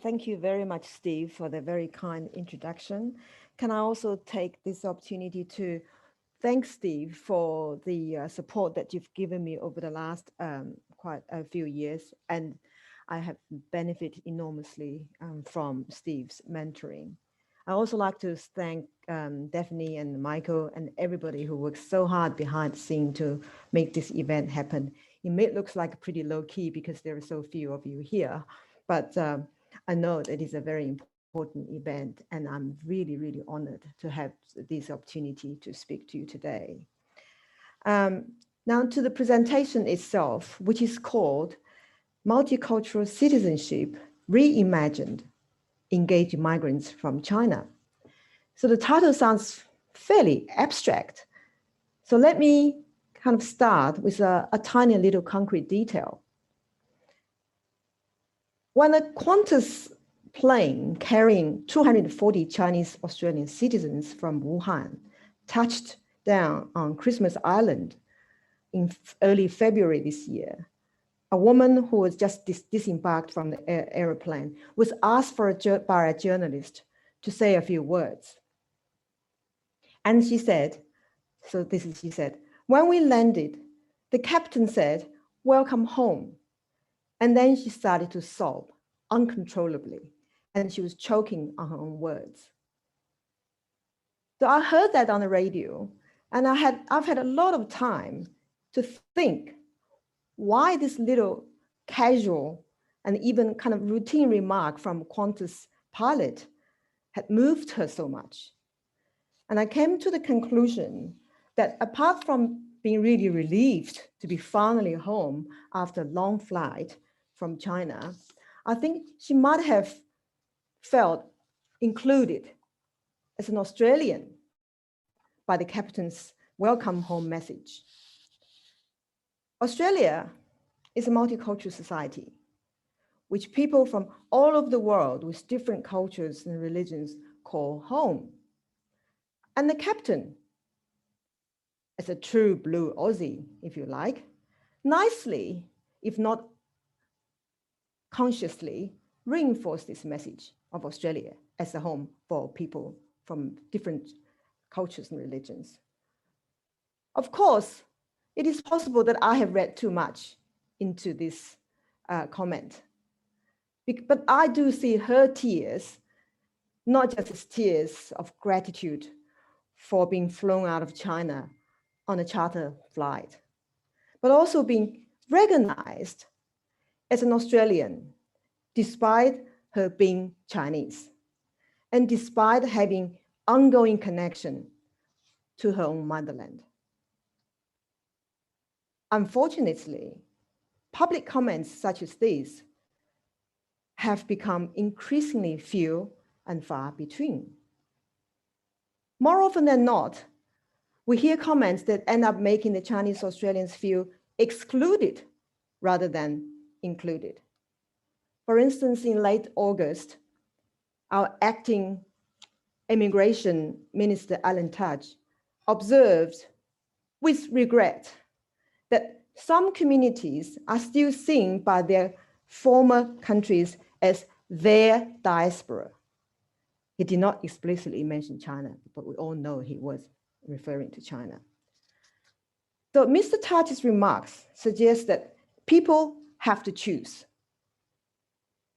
Thank you very much, Steve, for the very kind introduction. Can I also take this opportunity to thank Steve for the support that you've given me over the last quite a few years, and I have benefited enormously from Steve's mentoring. I also like to thank Daphne and Michael and everybody who works so hard behind the scene to make this event happen. It may look like pretty low key because there are so few of you here, but I know that it's a very important event, and I'm really, really honored to have this opportunity to speak to you today. Now to the presentation itself, which is called Multicultural Citizenship Reimagined, Engage Migrants from China. So the title sounds fairly abstract. So let me kind of start with a tiny little concrete detail. When a Qantas plane carrying 240 Chinese Australian citizens from Wuhan touched down on Christmas Island in early February this year, a woman who was just disembarked from the airplane was asked by a journalist to say a few words. And she said, she said, when we landed, the captain said, "Welcome home." And then she started to sob uncontrollably, and she was choking on her own words. So I heard that on the radio, and I've had a lot of time to think why this little casual and even kind of routine remark from Qantas pilot had moved her so much. And I came to the conclusion that apart from being really relieved to be finally home after a long flight from China, I think she might have felt included as an Australian by the captain's welcome home message. Australia is a multicultural society, which people from all over the world with different cultures and religions call home. And the captain, as a true blue Aussie, if you like, nicely, if not consciously, reinforced this message of Australia as a home for people from different cultures and religions. Of course, it is possible that I have read too much into this comment, but I do see her tears, not just as tears of gratitude for being flown out of China on a charter flight, but also being recognized as an Australian, despite her being Chinese, and despite having ongoing connection to her own motherland. Unfortunately, public comments such as these have become increasingly few and far between. More often than not, we hear comments that end up making the Chinese Australians feel excluded rather than included. For instance, in late August, our acting Immigration Minister, Alan Tudge, observed with regret that some communities are still seen by their former countries as their diaspora. He did not explicitly mention China, but we all know he was referring to China. So Mr. Tudge's remarks suggest that people have to choose.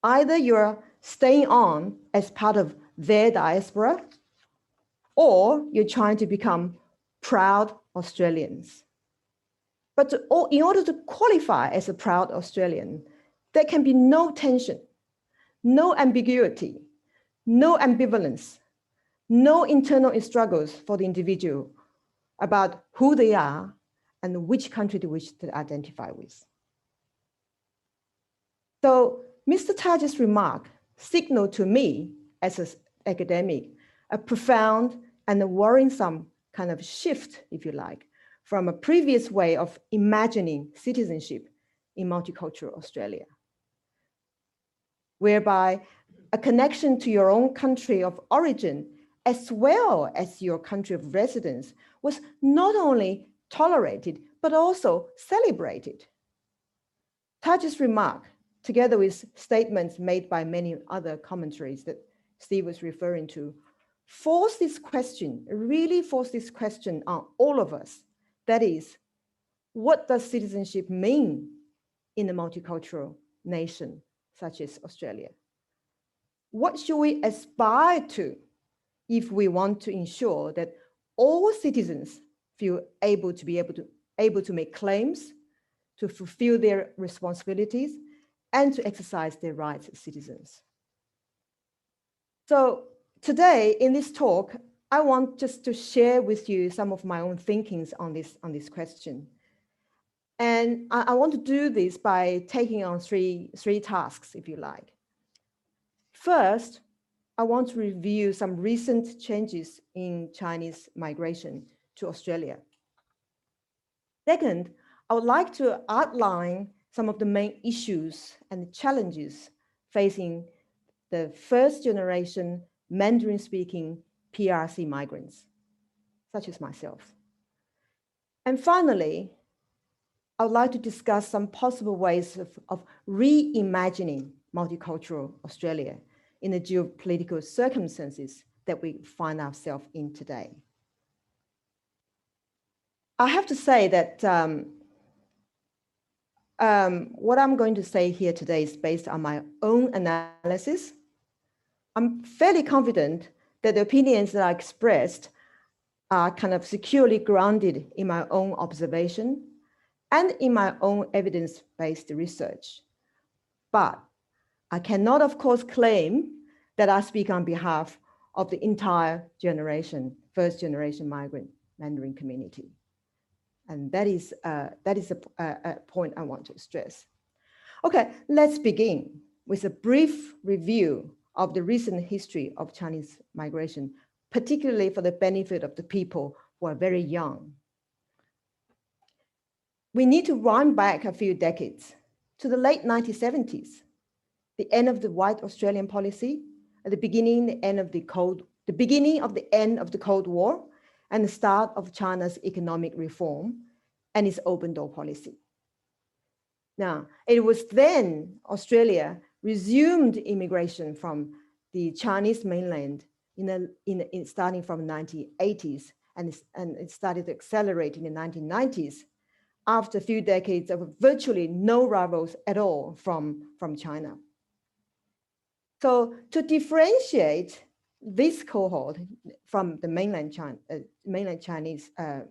Either you're staying on as part of their diaspora, or you're trying to become proud Australians. But in order to qualify as a proud Australian, there can be no tension, no ambiguity, no ambivalence, no internal struggles for the individual about who they are and which country they wish to identify with. So Mr. Tudge's remark signaled to me as an academic a profound and a worrisome kind of shift, if you like, from a previous way of imagining citizenship in multicultural Australia, whereby a connection to your own country of origin as well as your country of residence was not only tolerated, but also celebrated. Tudge's remark together with statements made by many other commentaries that Steve was referring to, force this question, really force this question on all of us. That is, what does citizenship mean in a multicultural nation such as Australia? What should we aspire to if we want to ensure that all citizens feel able to make claims, to fulfill their responsibilities, and to exercise their rights as citizens? So today in this talk, I want just to share with you some of my own thinkings on this question. And I want to do this by taking on three tasks, if you like. First, I want to review some recent changes in Chinese migration to Australia. Second, I would like to outline some of the main issues and challenges facing the first generation Mandarin-speaking PRC migrants, such as myself. And finally, I would like to discuss some possible ways of reimagining multicultural Australia in the geopolitical circumstances that we find ourselves in today. I have to say that what I'm going to say here today is based on my own analysis. I'm fairly confident that the opinions that I expressed are kind of securely grounded in my own observation and in my own evidence-based research. But I cannot, of course, claim that I speak on behalf of the entire generation, first generation migrant Mandarin community. And that is a point I want to stress. Okay, let's begin with a brief review of the recent history of Chinese migration, particularly for the benefit of the people who are very young. We need to run back a few decades to the late 1970s, the end of the white Australian policy, at the beginning, the end of the end of the Cold War, and the start of China's economic reform and its open door policy. Now, it was then Australia resumed immigration from the Chinese mainland starting from the 1980s, and it started to accelerate in the 1990s after a few decades of virtually no arrivals at all from China. So to differentiate this cohort from the mainland Chinese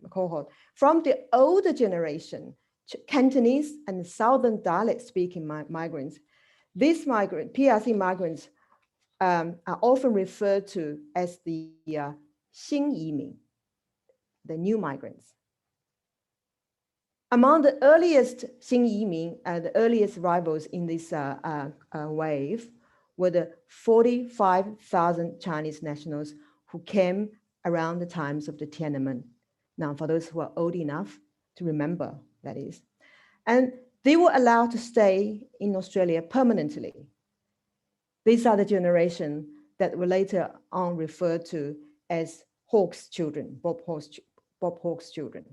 cohort from the older generation, Cantonese and Southern dialect speaking migrants, these PRC migrants are often referred to as the 新移民, the new migrants. Among the earliest 新移民, the earliest arrivals in this wave were the 45,000 Chinese nationals who came around the times of the Tiananmen. Now, for those who are old enough to remember, that is. And they were allowed to stay in Australia permanently. These are the generation that were later on referred to as Hawke's children, Bob Hawke's children.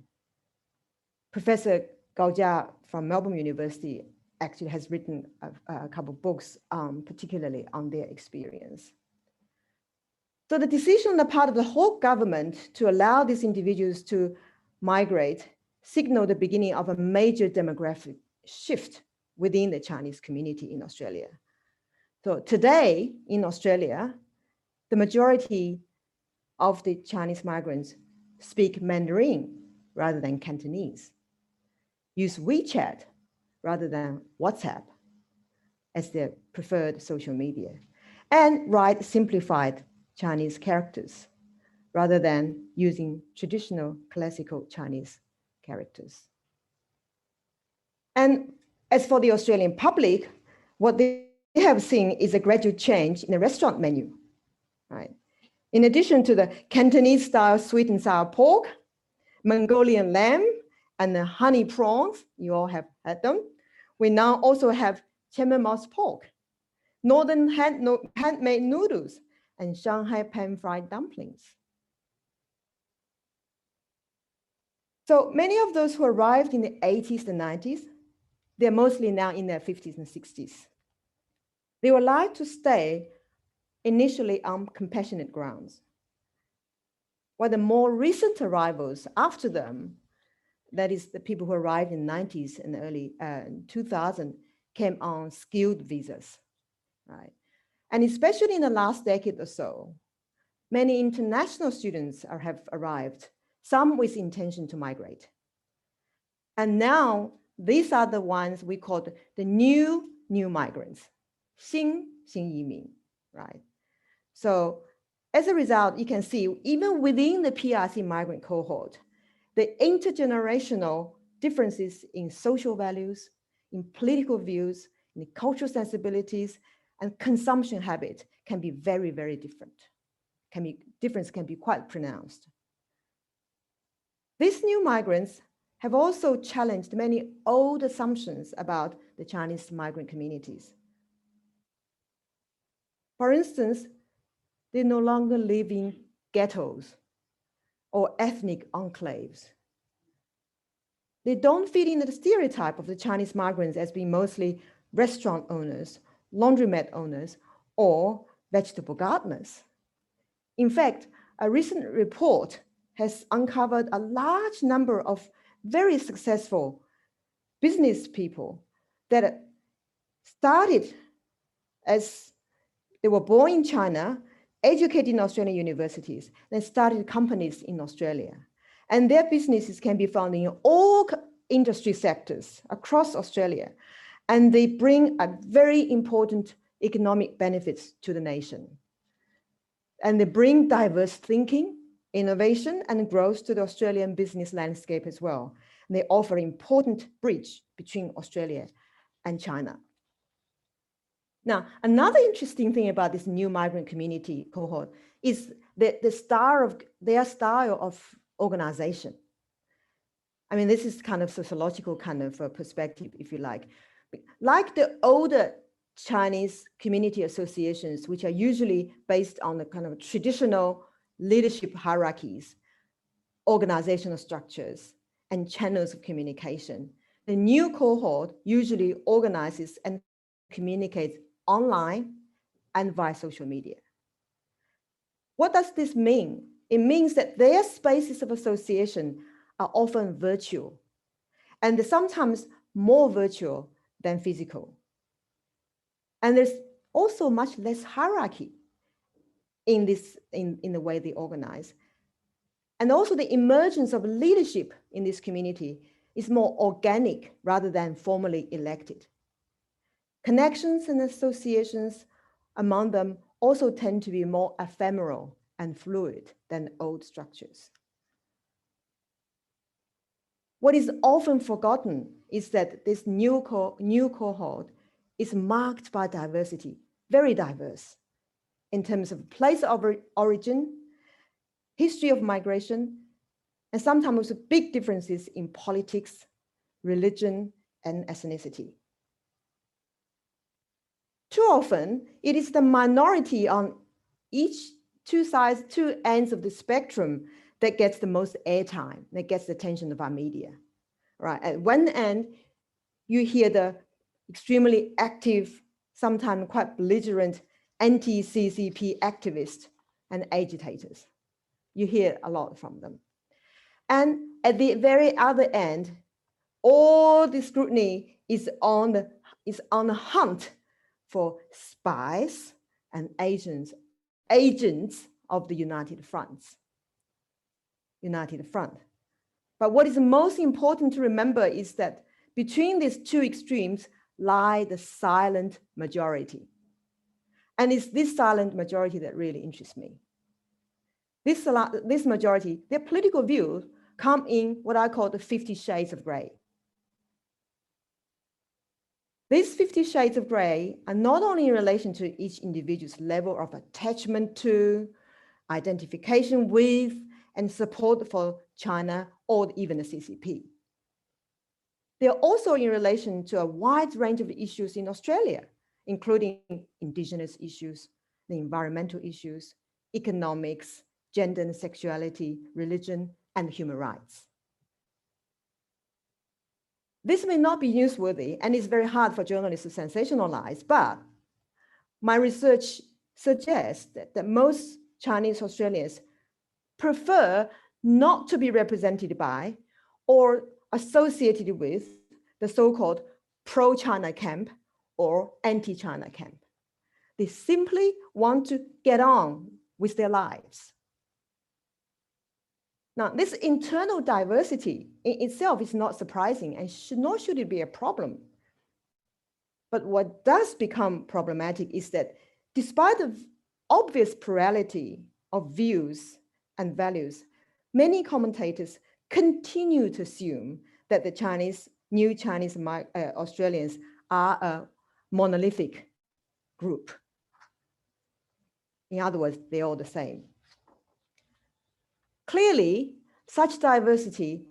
Professor Gao Jia from Melbourne University actually has written a couple of books, particularly on their experience. So the decision on the part of the Hawke government to allow these individuals to migrate signaled the beginning of a major demographic shift within the Chinese community in Australia. So today in Australia, the majority of the Chinese migrants speak Mandarin rather than Cantonese, use WeChat rather than WhatsApp as their preferred social media, and write simplified Chinese characters rather than using traditional classical Chinese characters. And as for the Australian public, what they have seen is a gradual change in the restaurant menu, right? In addition to the Cantonese style sweet and sour pork, Mongolian lamb, and the honey prawns, you all have had them, we now also have Chimmermouse pork, northern handmade noodles, and Shanghai pan-fried dumplings. So many of those who arrived in the 80s and 90s They're mostly now in their 50s and 60s. They were allowed to stay initially on compassionate grounds, while the more recent arrivals after them, that is the people who arrived in the 90s and early 2000, came on skilled visas, right? And especially in the last decade or so, many international students have arrived, some with intention to migrate. And now these are the ones we call the new migrants, 新移民, right? So as a result, you can see even within the PRC migrant cohort, the intergenerational differences in social values, in political views, in cultural sensibilities, and consumption habits can be very, very different. Difference can be quite pronounced. These new migrants have also challenged many old assumptions about the Chinese migrant communities. For instance, they no longer live in ghettos or ethnic enclaves. They don't fit into the stereotype of the Chinese migrants as being mostly restaurant owners, laundromat owners, or vegetable gardeners. In fact, a recent report has uncovered a large number of very successful business people that started as they were born in China, educated in Australian universities, then started companies in Australia. And their businesses can be found in all industry sectors across Australia. And they bring a very important economic benefits to the nation. And they bring diverse thinking, innovation, and growth to the Australian business landscape as well. And they offer an important bridge between Australia and China. Now, another interesting thing about this new migrant community cohort is their style of organization. I mean, this is kind of sociological kind of a perspective, if you like. Like the older Chinese community associations, which are usually based on the kind of traditional leadership hierarchies, organizational structures, and channels of communication. The new cohort usually organizes and communicates online and via social media. What does this mean? It means that their spaces of association are often virtual, and they're sometimes more virtual than physical. And there's also much less hierarchy in the way they organize. And also the emergence of leadership in this community is more organic rather than formally elected. Connections and associations among them also tend to be more ephemeral and fluid than old structures. What is often forgotten is that this new cohort is marked by diversity, very diverse, in terms of place of origin, history of migration, and sometimes with big differences in politics, religion, and ethnicity. Too often, it is the minority on two ends of the spectrum that gets the most airtime, that gets the attention of our media. Right? At one end, you hear the extremely active, sometimes quite belligerent anti-CCP activists and agitators. You hear a lot from them. And at the very other end, all the scrutiny is on the hunt for spies and agents of the United Front. But what is most important to remember is that between these two extremes lie the silent majority. And it's this silent majority that really interests me. This majority, their political views come in what I call the 50 shades of gray. These 50 shades of gray are not only in relation to each individual's level of attachment to, identification with, and support for China or even the CCP. They are also in relation to a wide range of issues in Australia, including indigenous issues, the environmental issues, economics, gender and sexuality, religion, and human rights. This may not be newsworthy, and it's very hard for journalists to sensationalize, but my research suggests that most Chinese Australians prefer not to be represented by or associated with the so-called pro-China camp or anti-China camp. They simply want to get on with their lives. Now, this internal diversity in itself is not surprising, and nor should it be a problem. But what does become problematic is that despite the obvious plurality of views and values, many commentators continue to assume that the new Chinese Australians are a monolithic group. In other words, they're all the same. Clearly, such diversity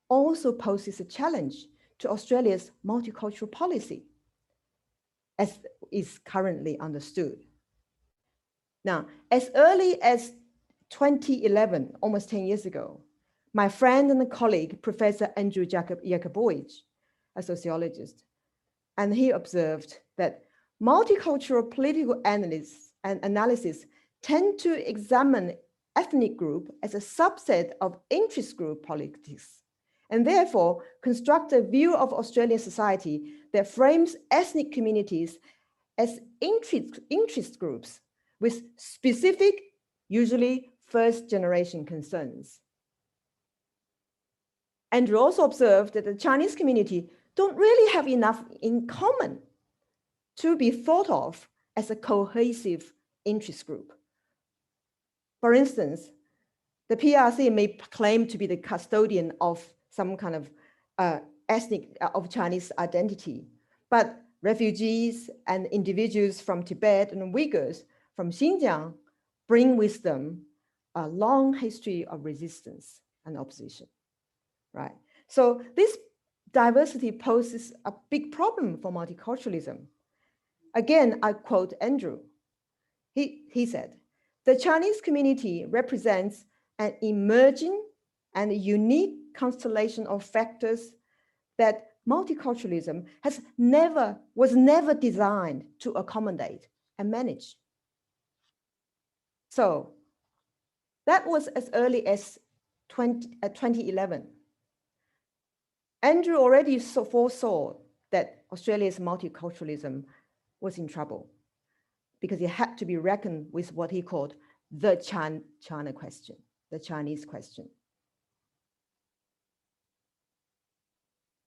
also poses a challenge to Australia's multicultural policy, as is currently understood. Now, as early as 2011, almost 10 years ago, my friend and colleague, Professor Andrew Jakubowicz, a sociologist, and he observed that multicultural political analysis tend to examine ethnic group as a subset of interest group politics, and therefore construct a view of Australian society that frames ethnic communities as interest groups with specific, usually first-generation concerns. Andrew also observed that the Chinese community don't really have enough in common to be thought of as a cohesive interest group. For instance, the PRC may claim to be the custodian of some kind of of Chinese identity, but refugees and individuals from Tibet and Uyghurs from Xinjiang bring with them a long history of resistance and opposition, right? So this diversity poses a big problem for multiculturalism. Again, I quote Andrew. He said, "The Chinese community represents an emerging and unique constellation of factors that multiculturalism was never designed to accommodate and manage." So that was as early as 2011. Andrew already foresaw that Australia's multiculturalism was in trouble because it had to be reckoned with what he called the China question, the Chinese question.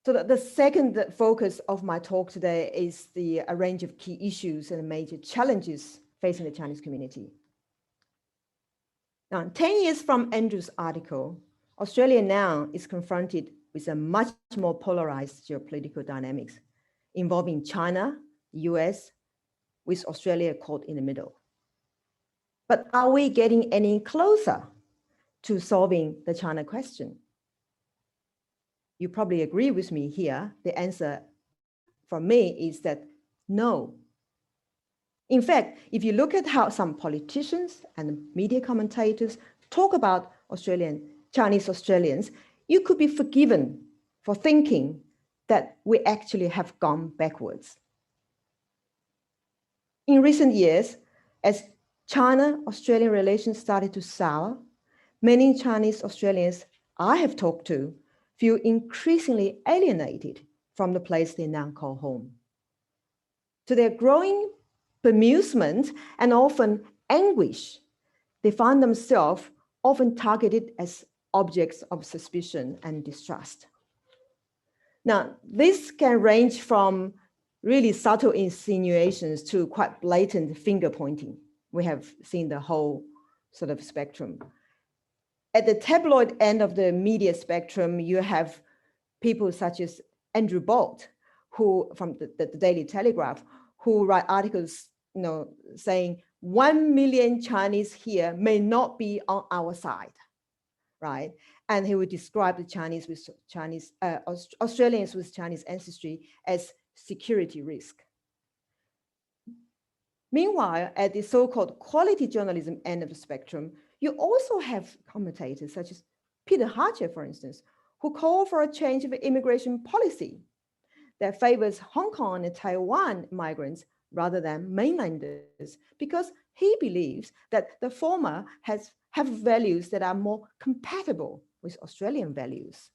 So the second focus of my talk today is a range of key issues and major challenges facing the Chinese community. Now, 10 years from Andrew's article, Australia now is confronted with a much more polarized geopolitical dynamics involving China, the US, with Australia caught in the middle. But are we getting any closer to solving the China question? You probably agree with me here. The answer from me is that no. In fact, if you look at how some politicians and media commentators talk about Chinese Australians, you could be forgiven for thinking that we actually have gone backwards. In recent years, as China-Australian relations started to sour, many Chinese Australians I have talked to feel increasingly alienated from the place they now call home. To their growing bemusement and often anguish, they find themselves often targeted as objects of suspicion and distrust. Now, this can range from really subtle insinuations to quite blatant finger pointing. We have seen the whole sort of spectrum. At the tabloid end of the media spectrum, you have people such as Andrew Bolt, who from the Daily Telegraph, who write articles, saying 1 million Chinese here may not be on our side, right? And he would describe the Australians with Chinese ancestry as security risk. Meanwhile, at the so-called quality journalism end of the spectrum, you also have commentators such as Peter Harcher, for instance, who call for a change of immigration policy that favors Hong Kong and Taiwan migrants rather than mainlanders, because he believes that the former have values that are more compatible with Australian values.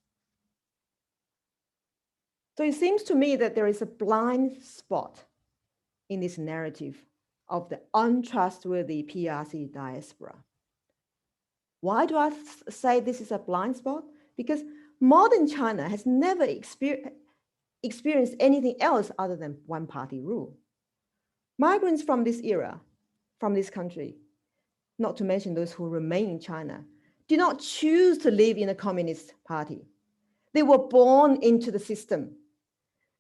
So it seems to me that there is a blind spot in this narrative of the untrustworthy PRC diaspora. Why do I say this is a blind spot? Because modern China has never experienced anything else other than one-party rule. Migrants from this era, from this country, not to mention those who remain in China, did not choose to live in a communist party. They were born into the system.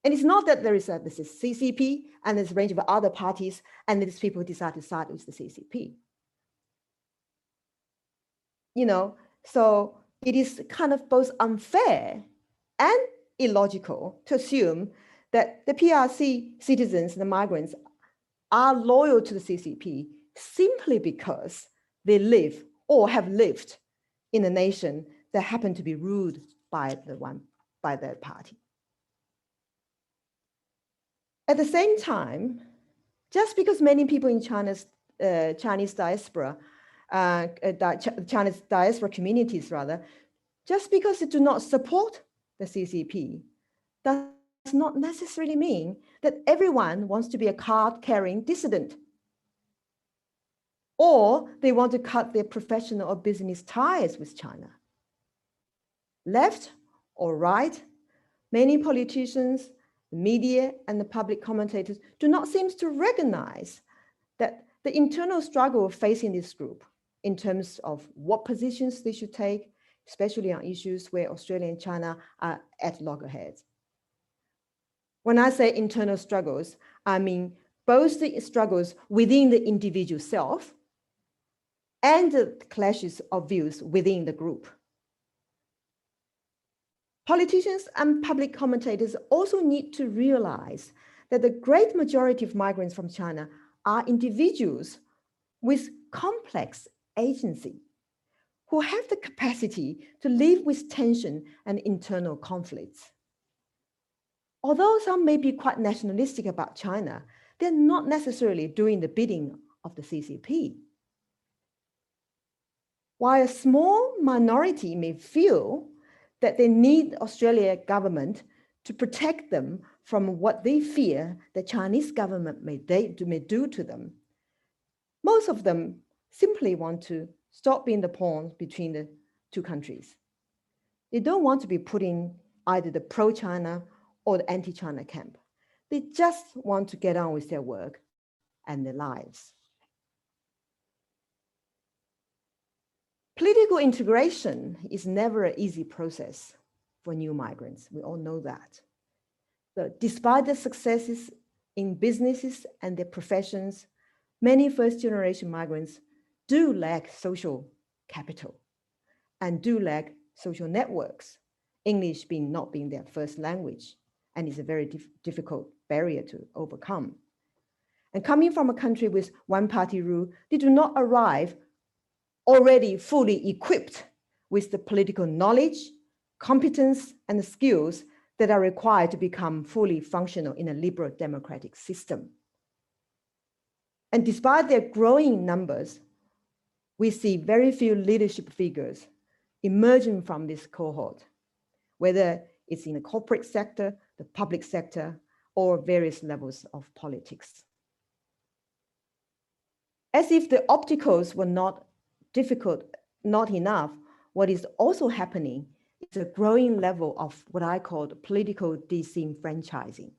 And it's not that this is CCP and there's a range of other parties and these people decide to side with the CCP. So it is kind of both unfair and illogical to assume that the PRC citizens, the migrants, are loyal to the CCP simply because they live or have lived in a nation that happened to be ruled by that party. At the same time, just because many people in China's Chinese diaspora, Chinese diaspora communities rather, just because they do not support the CCP, does not necessarily mean that everyone wants to be a card-carrying dissident, or they want to cut their professional or business ties with China. Left or right, many politicians, the media, and the public commentators do not seem to recognize that the internal struggle facing this group in terms of what positions they should take, especially on issues where Australia and China are at loggerheads. When I say internal struggles, I mean both the struggles within the individual self and the clashes of views within the group. Politicians and public commentators also need to realize that the great majority of migrants from China are individuals with complex agency who have the capacity to live with tension and internal conflicts. Although some may be quite nationalistic about China, they're not necessarily doing the bidding of the CCP. While a small minority may feel that they need the Australian government to protect them from what they fear the Chinese government may do to them, most of them simply want to stop being the pawn between the two countries. They don't want to be put in either the pro-China or the anti-China camp. They just want to get on with their work and their lives. Political integration is never an easy process for new migrants. We all know that. So despite the successes in businesses and their professions, many first-generation migrants do lack social capital and do lack social networks, English not being their first language, and is a very difficult barrier to overcome. And coming from a country with one-party rule, they do not arrive already fully equipped with the political knowledge, competence, and the skills that are required to become fully functional in a liberal democratic system. And despite their growing numbers, we see very few leadership figures emerging from this cohort, whether it's in the corporate sector, the public sector, or various levels of politics. As if the obstacles were not enough, what is also happening is a growing level of what I call political disenfranchising.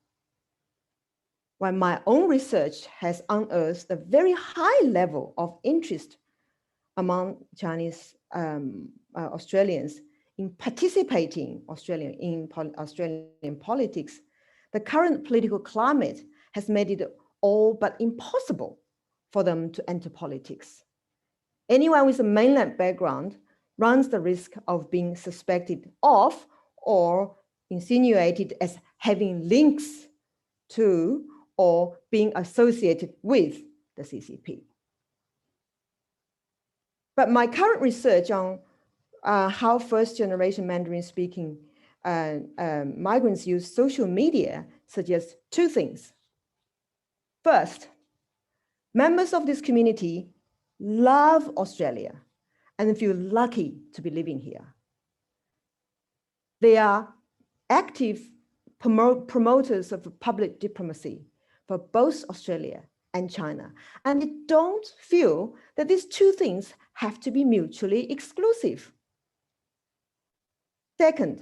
While my own research has unearthed a very high level of interest among Chinese Australians in participating in Australian politics, the current political climate has made it all but impossible for them to enter politics. Anyone with a mainland background runs the risk of being suspected of or insinuated as having links to or being associated with the CCP. But my current research on how first-generation Mandarin-speaking migrants use social media suggests two things. First, members of this community love Australia and feel lucky to be living here. They are active promoters of public diplomacy for both Australia and China, and they don't feel that these two things have to be mutually exclusive. Second,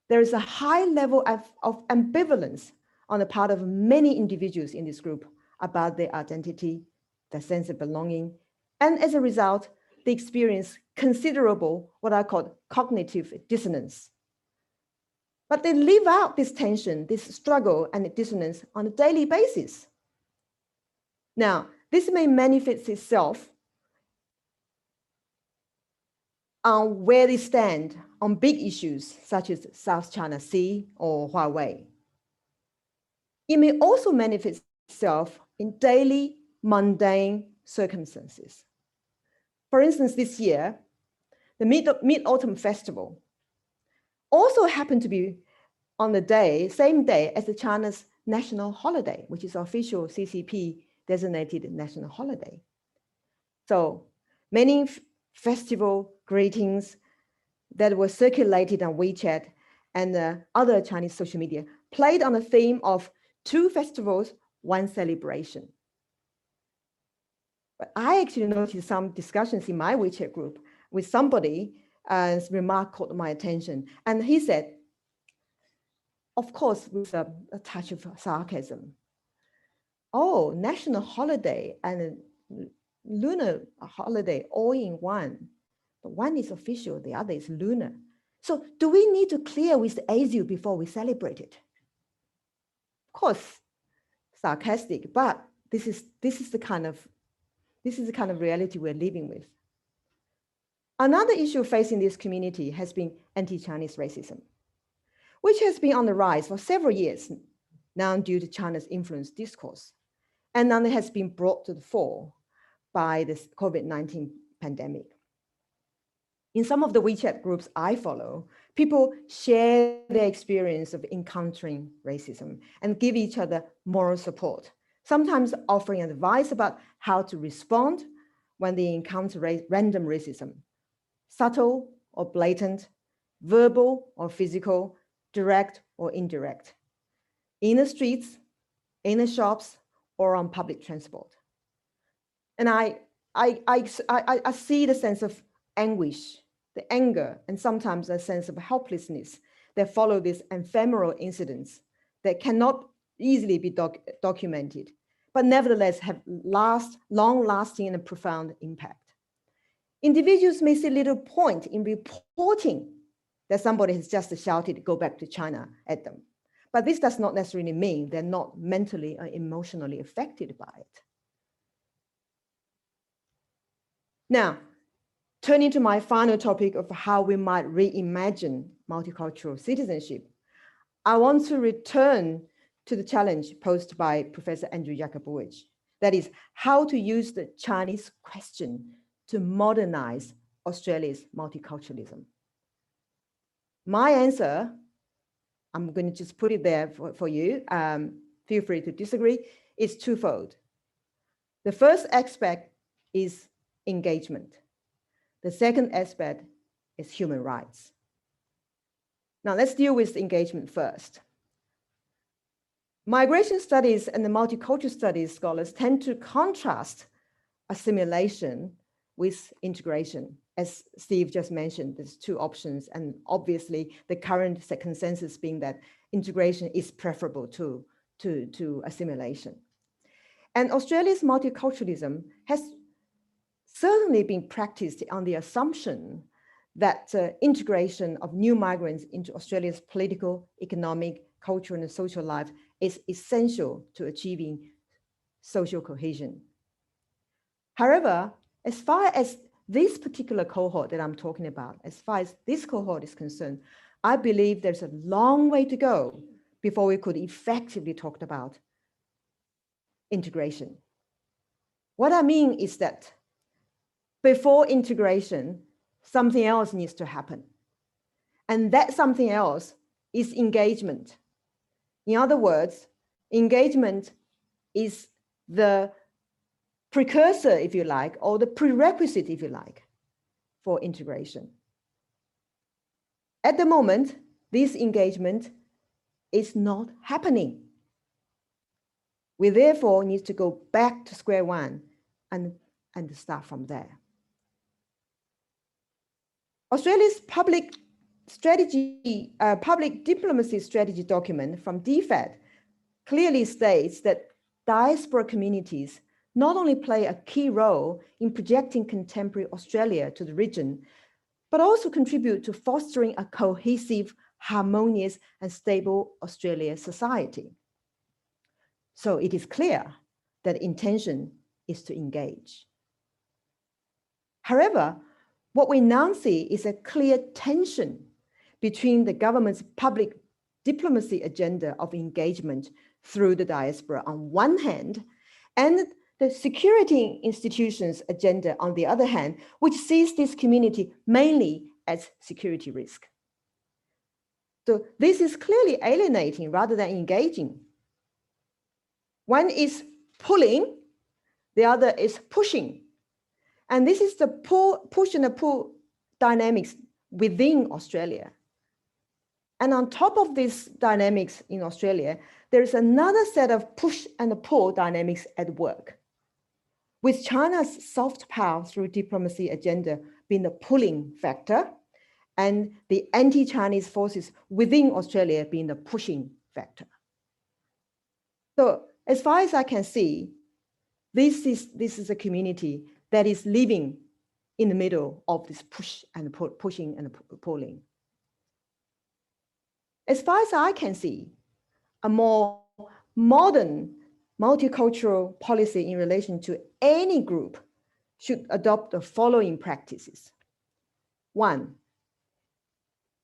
there is a high level of ambivalence on the part of many individuals in this group about their identity, their sense of belonging, and as a result, they experience considerable, what I call cognitive dissonance. But they live out this tension, this struggle and dissonance on a daily basis. Now, this may manifest itself on where they stand on big issues such as South China Sea or Huawei. It may also manifest itself in daily mundane circumstances. For instance, this year, the Mid-Autumn Festival also happened to be on the same day as the China's national holiday, which is official CCP designated national holiday. So many festival greetings that were circulated on WeChat and other Chinese social media played on the theme of two festivals, one celebration. But I actually noticed some discussions in my WeChat group with somebody, and remark caught my attention. And he said, of course, with a touch of sarcasm, oh, national holiday and lunar holiday all in one. But one is official, the other is lunar. So do we need to clear with ASIU before we celebrate it? Of course, sarcastic, but this is the kind of reality we're living with. Another issue facing this community has been anti-Chinese racism, which has been on the rise for several years now due to China's influence discourse, and now it has been brought to the fore by this COVID-19 pandemic. In some of the WeChat groups I follow, people share their experience of encountering racism and give each other moral support, sometimes offering advice about how to respond when they encounter random racism, subtle or blatant, verbal or physical, direct or indirect, in the streets, in the shops, or on public transport. And I see the sense of anguish, the anger, and sometimes a sense of helplessness that follow these ephemeral incidents that cannot easily be documented, but nevertheless have long-lasting and profound impact. Individuals may see little point in reporting that somebody has just shouted, "Go back to China" at them. But this does not necessarily mean they're not mentally or emotionally affected by it. Now, turning to my final topic of how we might reimagine multicultural citizenship, I want to return to the challenge posed by Professor Andrew Jakubowicz. That is, how to use the Chinese question to modernize Australia's multiculturalism. My answer, I'm going to just put it there for you, feel free to disagree, is twofold. The first aspect is engagement. The second aspect is human rights. Now let's deal with engagement first. Migration studies and the multicultural studies scholars tend to contrast assimilation with integration. As Steve just mentioned, there's two options, and obviously the current consensus being that integration is preferable to assimilation. And Australia's multiculturalism has certainly been practiced on the assumption that integration of new migrants into Australia's political, economic, cultural, and social life is essential to achieving social cohesion. However, as far as this particular cohort that I'm talking about, as far as this cohort is concerned, I believe there's a long way to go before we could effectively talk about integration. What I mean is that before integration, something else needs to happen. And that something else is engagement. In other words, engagement is the precursor, if you like, or the prerequisite, if you like, for integration. At the moment, this engagement is not happening. We therefore need to go back to square one and start from there. Australia's public diplomacy strategy document from DFAT clearly states that diaspora communities not only play a key role in projecting contemporary Australia to the region, but also contribute to fostering a cohesive, harmonious, and stable Australia society. So it is clear that intention is to engage. However, what we now see is a clear tension between the government's public diplomacy agenda of engagement through the diaspora on one hand, and the security institutions agenda on the other hand, which sees this community mainly as security risk. So this is clearly alienating rather than engaging. One is pulling, the other is pushing. And this is the push and the pull dynamics within Australia. And on top of these dynamics in Australia, there is another set of push and pull dynamics at work, with China's soft power through diplomacy agenda being the pulling factor, and the anti-Chinese forces within Australia being the pushing factor. So as far as I can see, this is a community that is living in the middle of this pushing and pulling. As far as I can see, a more modern multicultural policy in relation to any group should adopt the following practices. One,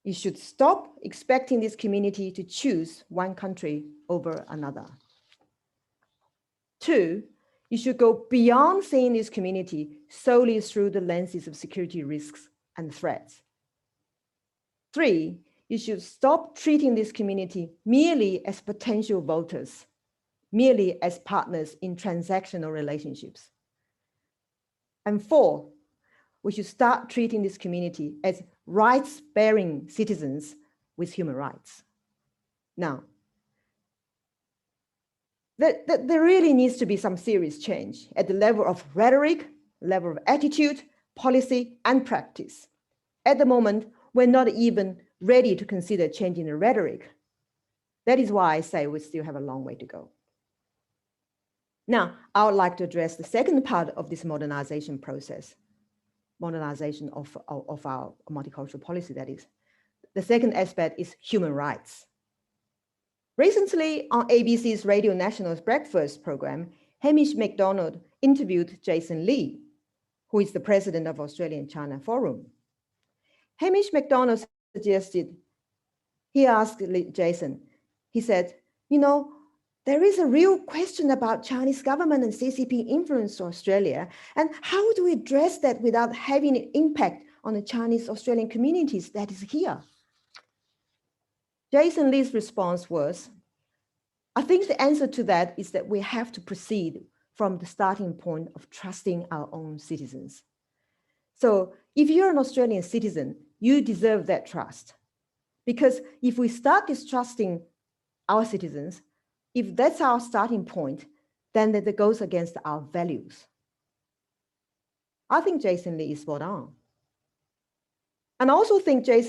you should stop expecting this community to choose one country over another. Two, you should go beyond seeing this community solely through the lenses of security risks and threats. Three, you should stop treating this community merely as potential voters, merely as partners in transactional relationships. And four, we should start treating this community as rights-bearing citizens with human rights. Now, there really needs to be some serious change at the level of rhetoric, level of attitude, policy, and practice. At the moment, we're not even ready to consider changing the rhetoric. That is why I say we still have a long way to go. Now, I would like to address the second part of this modernization process, modernization of our multicultural policy, that is. The second aspect is human rights. Recently, on ABC's Radio National's Breakfast program, Hamish MacDonald interviewed Jason Lee, who is the president of Australian China Forum. Hamish MacDonald suggested, he asked Jason, he said, you know, there is a real question about Chinese government and CCP influence Australia, and how do we address that without having an impact on the Chinese Australian communities that is here? Jason Lee's response was, I think the answer to that is that we have to proceed from the starting point of trusting our own citizens. So if you're an Australian citizen, you deserve that trust. Because if we start distrusting our citizens, if that's our starting point, then that goes against our values. I think Jason Lee is spot on. And I also think I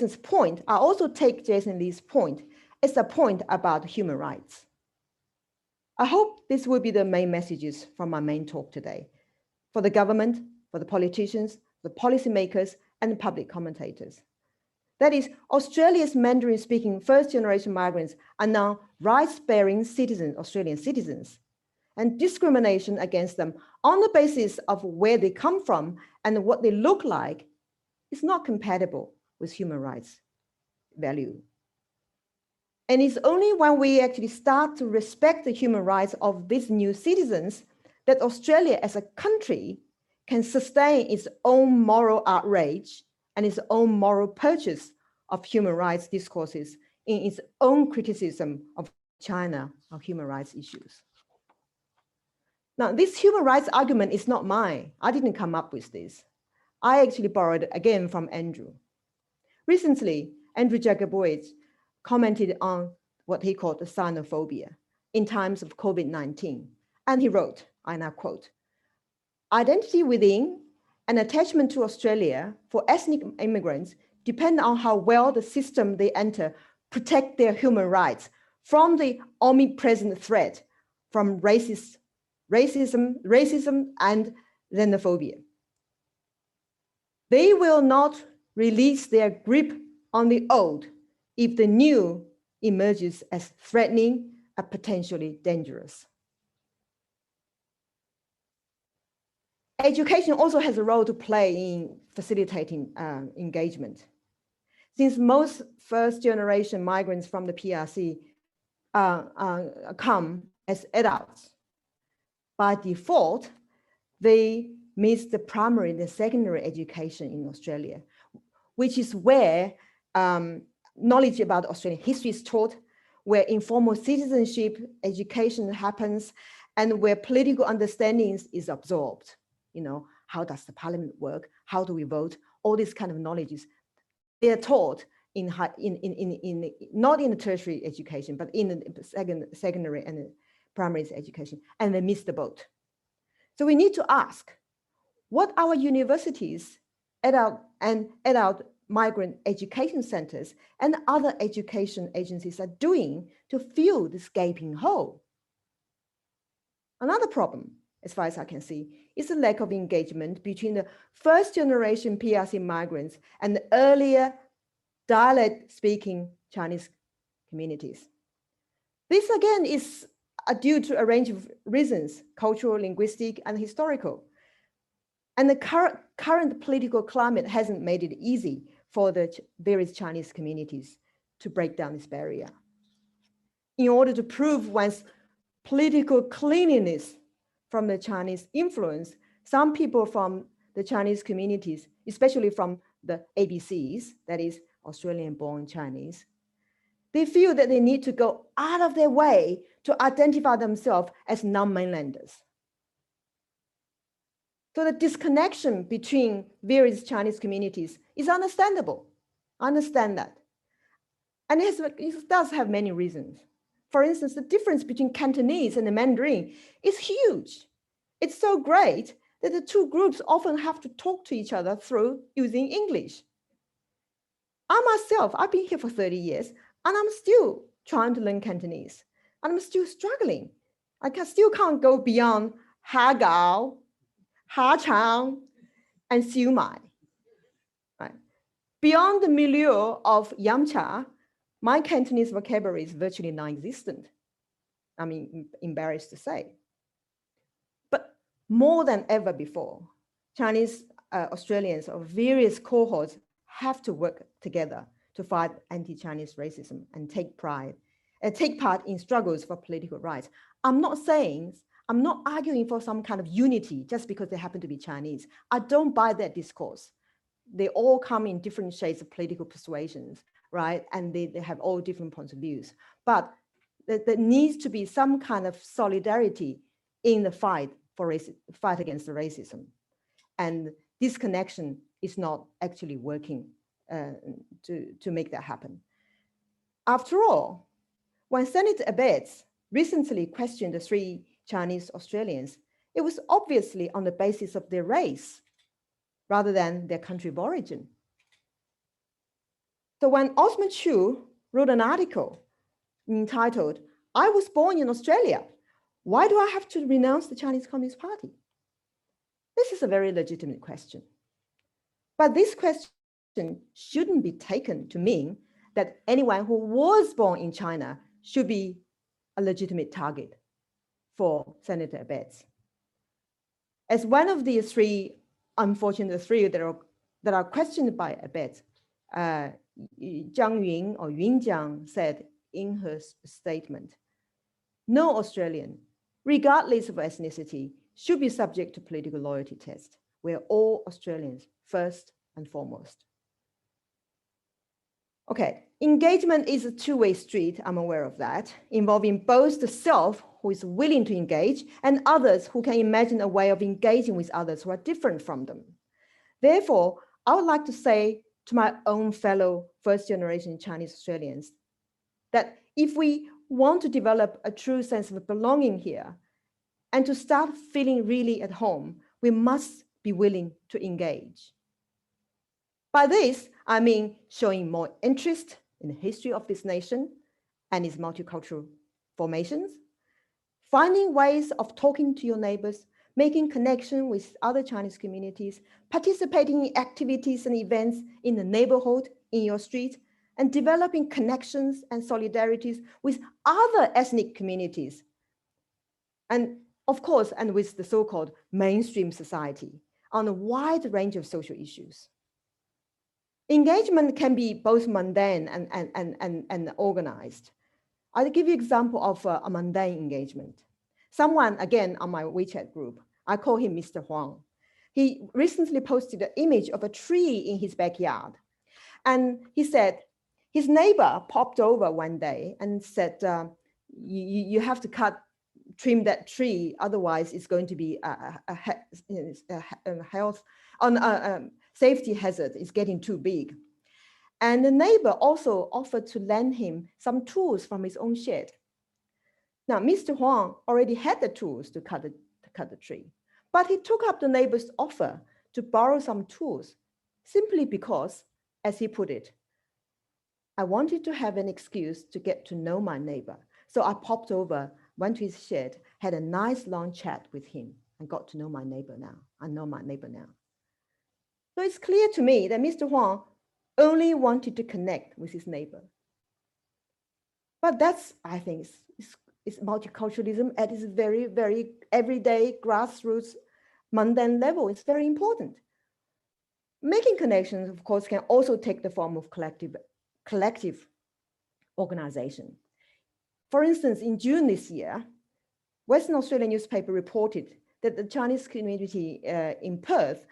also take Jason Lee's point as a point about human rights. I hope this will be the main messages from my main talk today, for the government, for the politicians, the policymakers, and the public commentators. That is, Australia's Mandarin-speaking first-generation migrants are now rights-bearing citizens, Australian citizens, and discrimination against them on the basis of where they come from and what they look like is not compatible with human rights value. And it's only when we actually start to respect the human rights of these new citizens that Australia as a country can sustain its own moral outrage and its own moral purchase of human rights discourses in its own criticism of China on human rights issues. Now, this human rights argument is not mine. I didn't come up with this. I actually borrowed it again from Andrew. Recently, Andrew Jacobowitz commented on what he called the xenophobia in times of COVID-19. And he wrote, and I quote, "Identity within and attachment to Australia for ethnic immigrants depend on how well the system they enter protect their human rights from the omnipresent threat from racism and xenophobia. They will not release their grip on the old if the new emerges as threatening and potentially dangerous." Education also has a role to play in facilitating engagement. Since most first-generation migrants from the PRC come as adults, by default, they miss the primary and the secondary education in Australia, which is where knowledge about Australian history is taught, where informal citizenship education happens, and where political understanding is absorbed. You know, how does the parliament work? How do we vote? All these kind of knowledges, they are taught in not in the tertiary education, but in the secondary and primary education, and they miss the boat. So we need to ask what our universities, adult migrant education centers, and other education agencies are doing to fill this gaping hole. Another problem, as far as I can see, is the lack of engagement between the first generation PRC migrants and the earlier dialect-speaking Chinese communities. This again is due to a range of reasons, cultural, linguistic, and historical. And the current political climate hasn't made it easy for the various Chinese communities to break down this barrier. In order to prove one's political cleanliness from the Chinese influence, some people from the Chinese communities, especially from the ABCs, that is Australian-born Chinese, they feel that they need to go out of their way to identify themselves as non-mainlanders. So the disconnection between various Chinese communities is understandable. I understand that. And it does have many reasons. For instance, the difference between Cantonese and the Mandarin is huge. It's so great that the two groups often have to talk to each other through using English. I myself, I've been here for 30 years, and I'm still trying to learn Cantonese. And I'm still struggling. I still can't go beyond Ha Gao, Ha Chang, and Siu Mai. Right? Beyond the milieu of Yamcha, my Cantonese vocabulary is virtually non-existent. I mean, embarrassed to say. But more than ever before, Chinese Australians of various cohorts have to work together to fight anti-Chinese racism and take part in struggles for political rights. I'm not arguing for some kind of unity just because they happen to be Chinese. I don't buy that discourse. They all come in different shades of political persuasions, right? And they have all different points of views. But there needs to be some kind of solidarity in the fight against the racism. And this connection is not actually working to make that happen. After all, when Senator Abetz recently questioned the 3 Chinese Australians, it was obviously on the basis of their race rather than their country of origin. So when Osman Chu wrote an article entitled, "I was born in Australia, why do I have to renounce the Chinese Communist Party?" This is a very legitimate question. But this question shouldn't be taken to mean that anyone who was born in China should be a legitimate target for Senator Abetz. As one of the 3, unfortunately 3 that are questioned by Abetz, Jiang Yun or Yun Jiang said in her statement, "No Australian, regardless of ethnicity, should be subject to political loyalty test. We're all Australians first and foremost." Okay, engagement is a two-way street, I'm aware of that, involving both the self who is willing to engage and others who can imagine a way of engaging with others who are different from them. Therefore, I would like to say to my own fellow first-generation Chinese Australians that if we want to develop a true sense of belonging here and to start feeling really at home, we must be willing to engage. By this, I mean showing more interest in the history of this nation and its multicultural formations, finding ways of talking to your neighbors, making connection with other Chinese communities, participating in activities and events in the neighborhood, in your street, and developing connections and solidarities with other ethnic communities. And of course, and with the so-called mainstream society on a wide range of social issues. Engagement can be both mundane and organized. I'll give you an example of a mundane engagement. Someone, again, on my WeChat group, I call him Mr. Huang. He recently posted an image of a tree in his backyard. And he said, his neighbor popped over one day and said, you have to trim that tree, otherwise it's going to be a health, safety hazard, it's getting too big. And the neighbor also offered to lend him some tools from his own shed. Now, Mr. Huang already had the tools to cut the tree, but he took up the neighbor's offer to borrow some tools simply because, as he put it, I wanted to have an excuse to get to know my neighbor. So I popped over, went to his shed, had a nice long chat with him and got to know my neighbor now. I know my neighbor now. So it's clear to me that Mr. Huang only wanted to connect with his neighbor. But that's, I think, is multiculturalism at its very, very everyday, grassroots, mundane level. It's very important. Making connections, of course, can also take the form of collective organization. For instance, in June this year, Western Australian newspaper reported that the Chinese community in Perth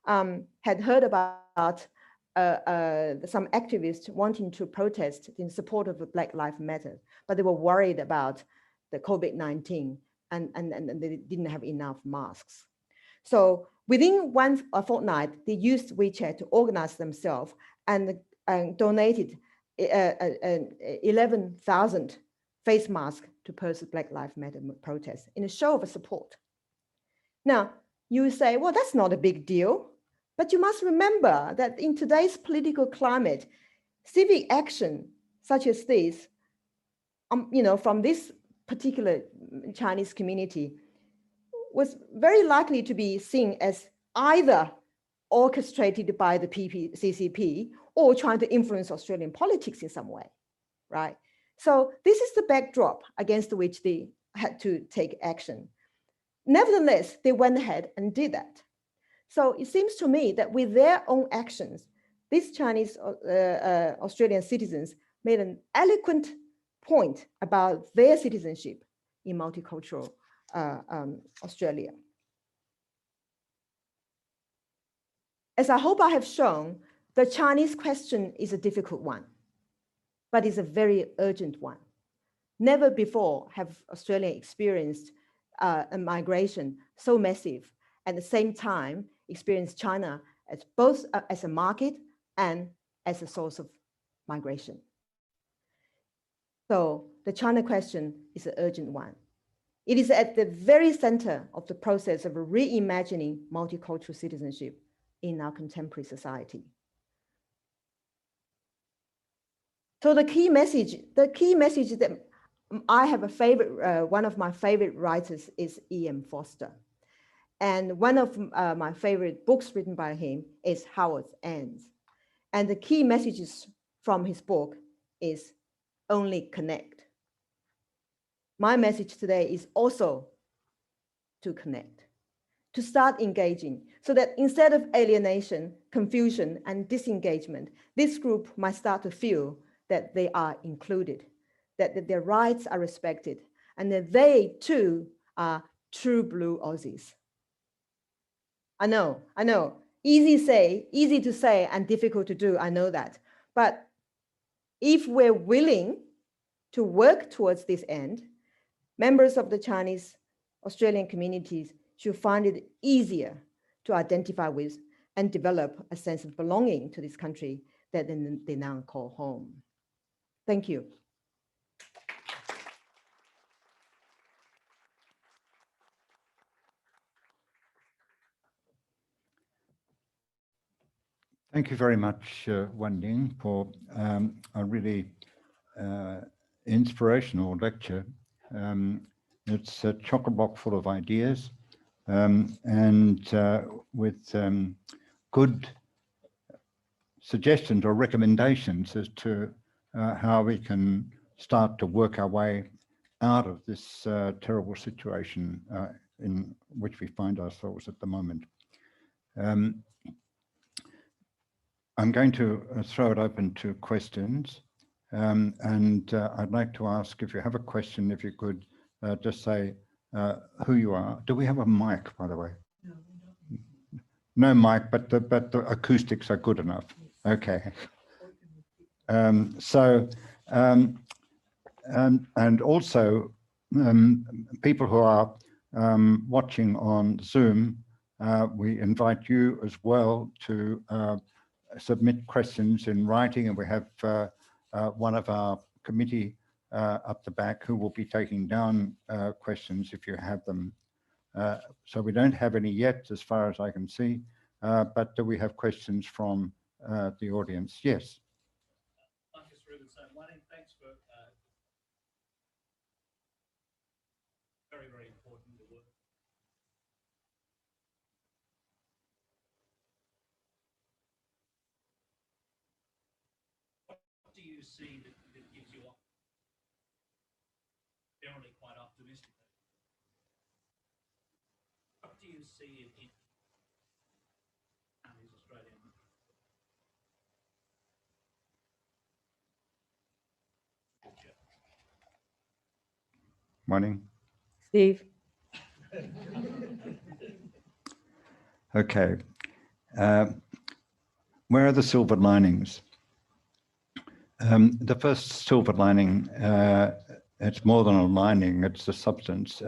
had heard about some activists wanting to protest in support of the Black Lives Matter, but they were worried about the COVID-19 and they didn't have enough masks. So within a fortnight, they used WeChat to organize themselves and donated 11,000 face masks to Perth's Black Lives Matter protest in a show of support. Now, you say, well, that's not a big deal. But you must remember that in today's political climate, civic action such as this, from this particular Chinese community, was very likely to be seen as either orchestrated by the CCP or trying to influence Australian politics in some way, right? So this is the backdrop against which they had to take action. Nevertheless, they went ahead and did that. So it seems to me that with their own actions, these Chinese Australian citizens made an eloquent point about their citizenship in multicultural Australia. As I hope I have shown, the Chinese question is a difficult one, but it's a very urgent one. Never before have Australia experienced a migration so massive, at the same time experienced China as both as a market and as a source of migration. So the China question is an urgent one. It is at the very center of the process of reimagining multicultural citizenship in our contemporary society. So the key message that I have a favorite, one of my favorite writers is E.M. Foster. And one of my favorite books written by him is Howard's Ends. And the key messages from his book is only connect. My message today is also to connect, to start engaging, so that instead of alienation, confusion, and disengagement, this group might start to feel that they are included, that their rights are respected, and that they too are true blue Aussies. I know, easy to say and difficult to do, I know that. But If we're willing to work towards this end, members of the Chinese Australian communities should find it easier to identify with and develop a sense of belonging to this country that they now call home. Thank you. Thank you very much, Wanning, for a really inspirational lecture. It's a chock-a-block full of ideas and with good suggestions or recommendations as to how we can start to work our way out of this terrible situation in which we find ourselves at the moment. I'm going to throw it open to questions, and I'd like to ask, if you have a question, if you could just say who you are. Do we have a mic, by the way? No, we don't. No mic, but the acoustics are good enough. Okay. And also people who are watching on Zoom, we invite you as well to submit questions in writing, and we have one of our committee up the back who will be taking down questions if you have them. So we don't have any yet, as far as I can see, but do we have questions from the audience? Yes. Thanks for very, very important work. What do you see that gives you generally quite optimistic? What do you see in Australian? Morning. Steve. Okay. Where are the silver linings? The first silver lining, it's more than a lining, it's the substance,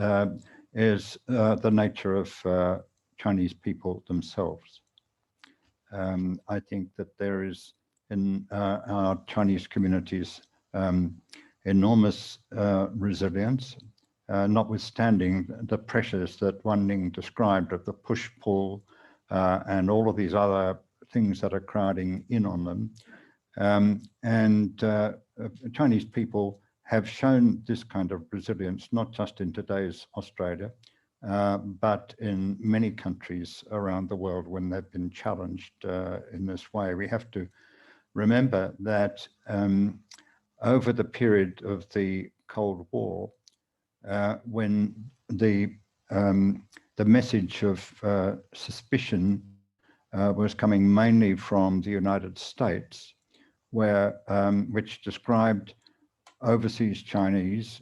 is the nature of Chinese people themselves. I think that there is in our Chinese communities enormous resilience, notwithstanding the pressures that Wanning described of the push-pull and all of these other things that are crowding in on them. Chinese people have shown this kind of resilience, not just in today's Australia, but in many countries around the world when they've been challenged in this way. We have to remember that over the period of the Cold War, when the message of suspicion was coming mainly from the United States, where which described overseas Chinese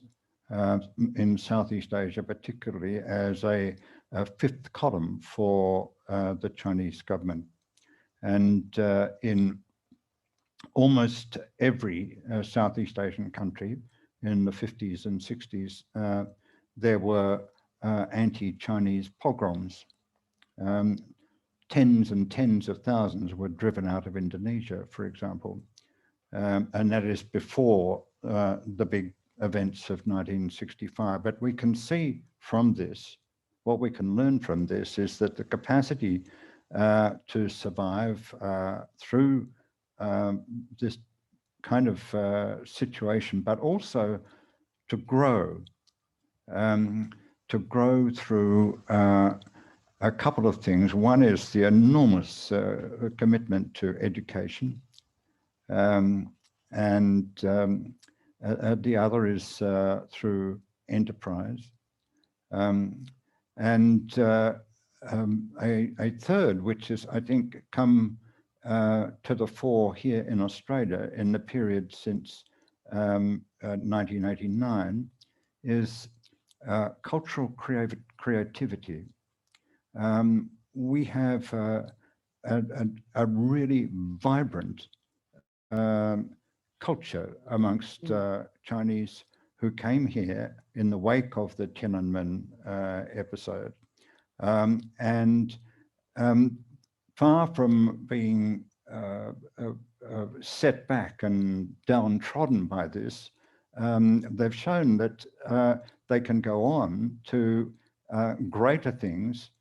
in Southeast Asia, particularly as a fifth column for the Chinese government. And in almost every Southeast Asian country in the 50s and 60s, there were anti-Chinese pogroms. Tens and tens of thousands were driven out of Indonesia, for example. And that is before the big events of 1965. But we can see from this, what we can learn from this is that the capacity to survive through this kind of situation, but also to grow through a couple of things. One is the enormous commitment to education, and the other is through enterprise, and a third, which is, I think, come to the fore here in Australia in the period since 1989, is cultural creativity. We have a really vibrant culture amongst Chinese who came here in the wake of the Tiananmen episode. And far from being set back and downtrodden by this, they've shown that they can go on to greater things,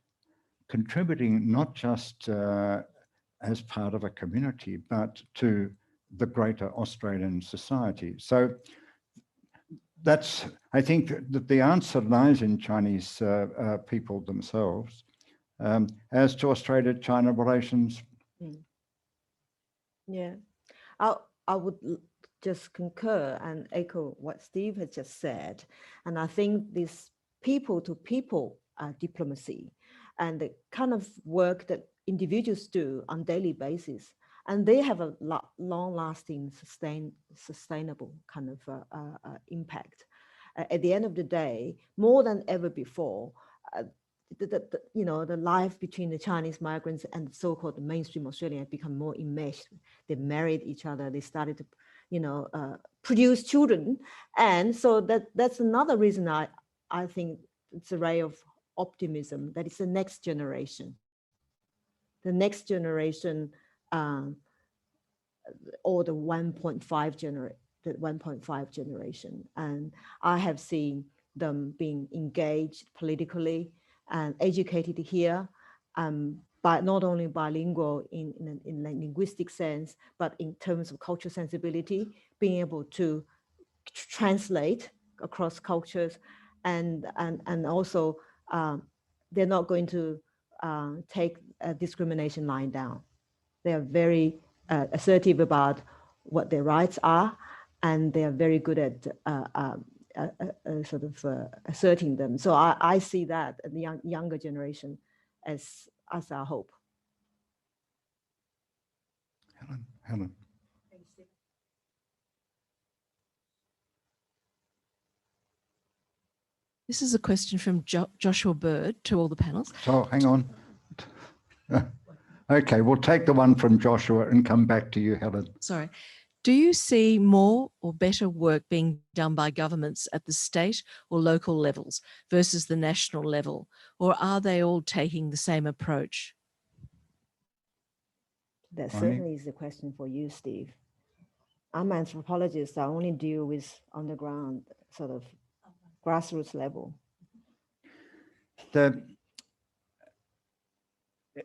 contributing not just as part of a community, but to the greater Australian society. So that's, I think that the answer lies in Chinese people themselves. As to Australia-China relations. Yeah, I would just concur and echo what Steve has just said. And I think this people-to-people diplomacy and the kind of work that individuals do on a daily basis, and they have a long-lasting, sustainable kind of impact. At the end of the day, more than ever before, the life between the Chinese migrants and so-called mainstream Australian have become more enmeshed. They married each other. They started to, produce children, and so that's another reason I think it's a ray of optimism that it's the next generation. The next generation, or the 1.5 generation, and I have seen them being engaged politically and educated here, but not only bilingual in linguistic sense, but in terms of cultural sensibility, being able to translate across cultures, and also they're not going to take a discrimination line down. They are very assertive about what their rights are, and they are very good at asserting them. So I see that the younger generation as our hope. Helen. This is a question from Joshua Bird to all the panels. So hang on. Okay, we'll take the one from Joshua and come back to you, Helen. Sorry. Do you see more or better work being done by governments at the state or local levels versus the national level, or are they all taking the same approach? That certainly is a question for you, Steve. I'm an anthropologist. I only deal with on the ground, sort of grassroots level.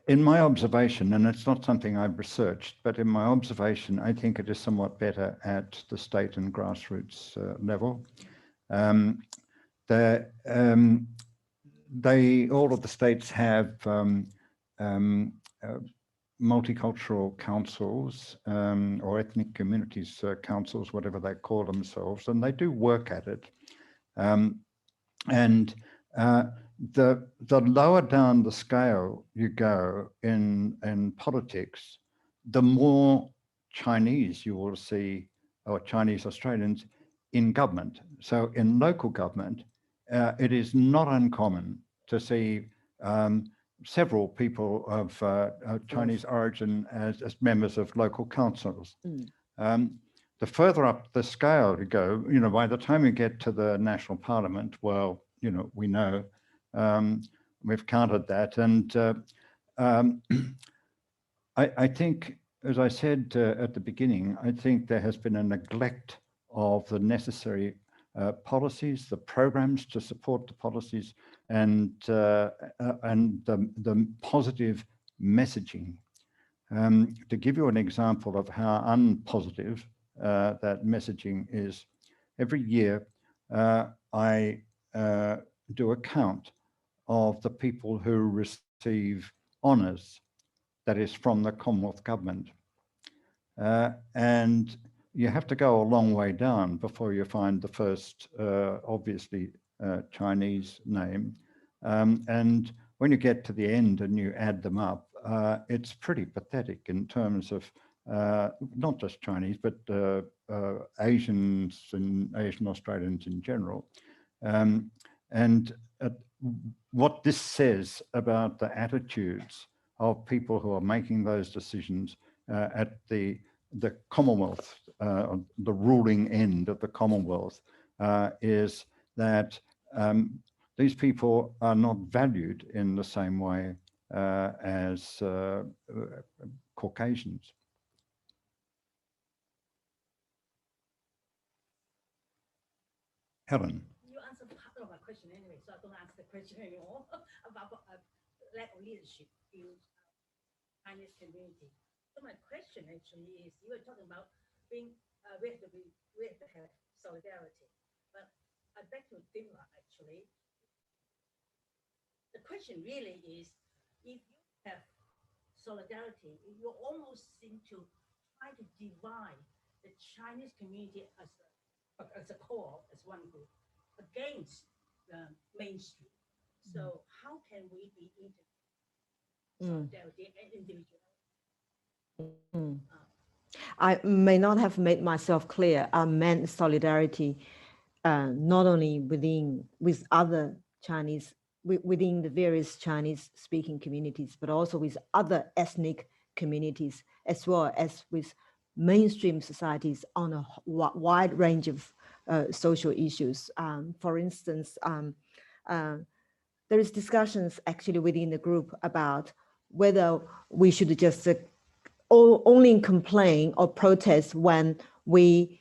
In my observation, and it's not something I've researched, but in my observation, I think it is somewhat better at the state and grassroots level. All of the states have multicultural councils or ethnic communities councils, whatever they call themselves, and they do work at it. The lower down the scale you go in politics, the more Chinese you will see, or Chinese Australians, in government. So in local government, it is not uncommon to see several people of Chinese origin as members of local councils. The further up the scale you go, by the time you get to the national parliament, well, we know, we've counted that. And I think, as I said at the beginning, I think there has been a neglect of the necessary policies, the programs to support the policies, and the positive messaging. To give you an example of how unpositive that messaging is, every year I do a count of the people who receive honours, that is from the Commonwealth Government. And you have to go a long way down before you find the first, obviously, Chinese name. And when you get to the end and you add them up, it's pretty pathetic in terms of not just Chinese, but Asians and Asian Australians in general. What this says about the attitudes of people who are making those decisions at the the Commonwealth, the ruling end of the Commonwealth, is that these people are not valued in the same way as Caucasians. Helen. You answered part of my question anyway, so I don't ask the question anymore about lack of leadership in Chinese community. So my question actually is, you were talking about being we have to have solidarity, but I beg to differ actually. The question really is, if you have solidarity, you almost seem to try to divide the Chinese community as a core, as one group, against the mainstream. So how can we be solidarity and individuality? I may not have made myself clear. I meant solidarity not only with other Chinese, within the various Chinese speaking communities, but also with other ethnic communities, as well as with mainstream societies on a wide range of social issues. For instance, there is discussions actually within the group about whether we should just only complain or protest when we,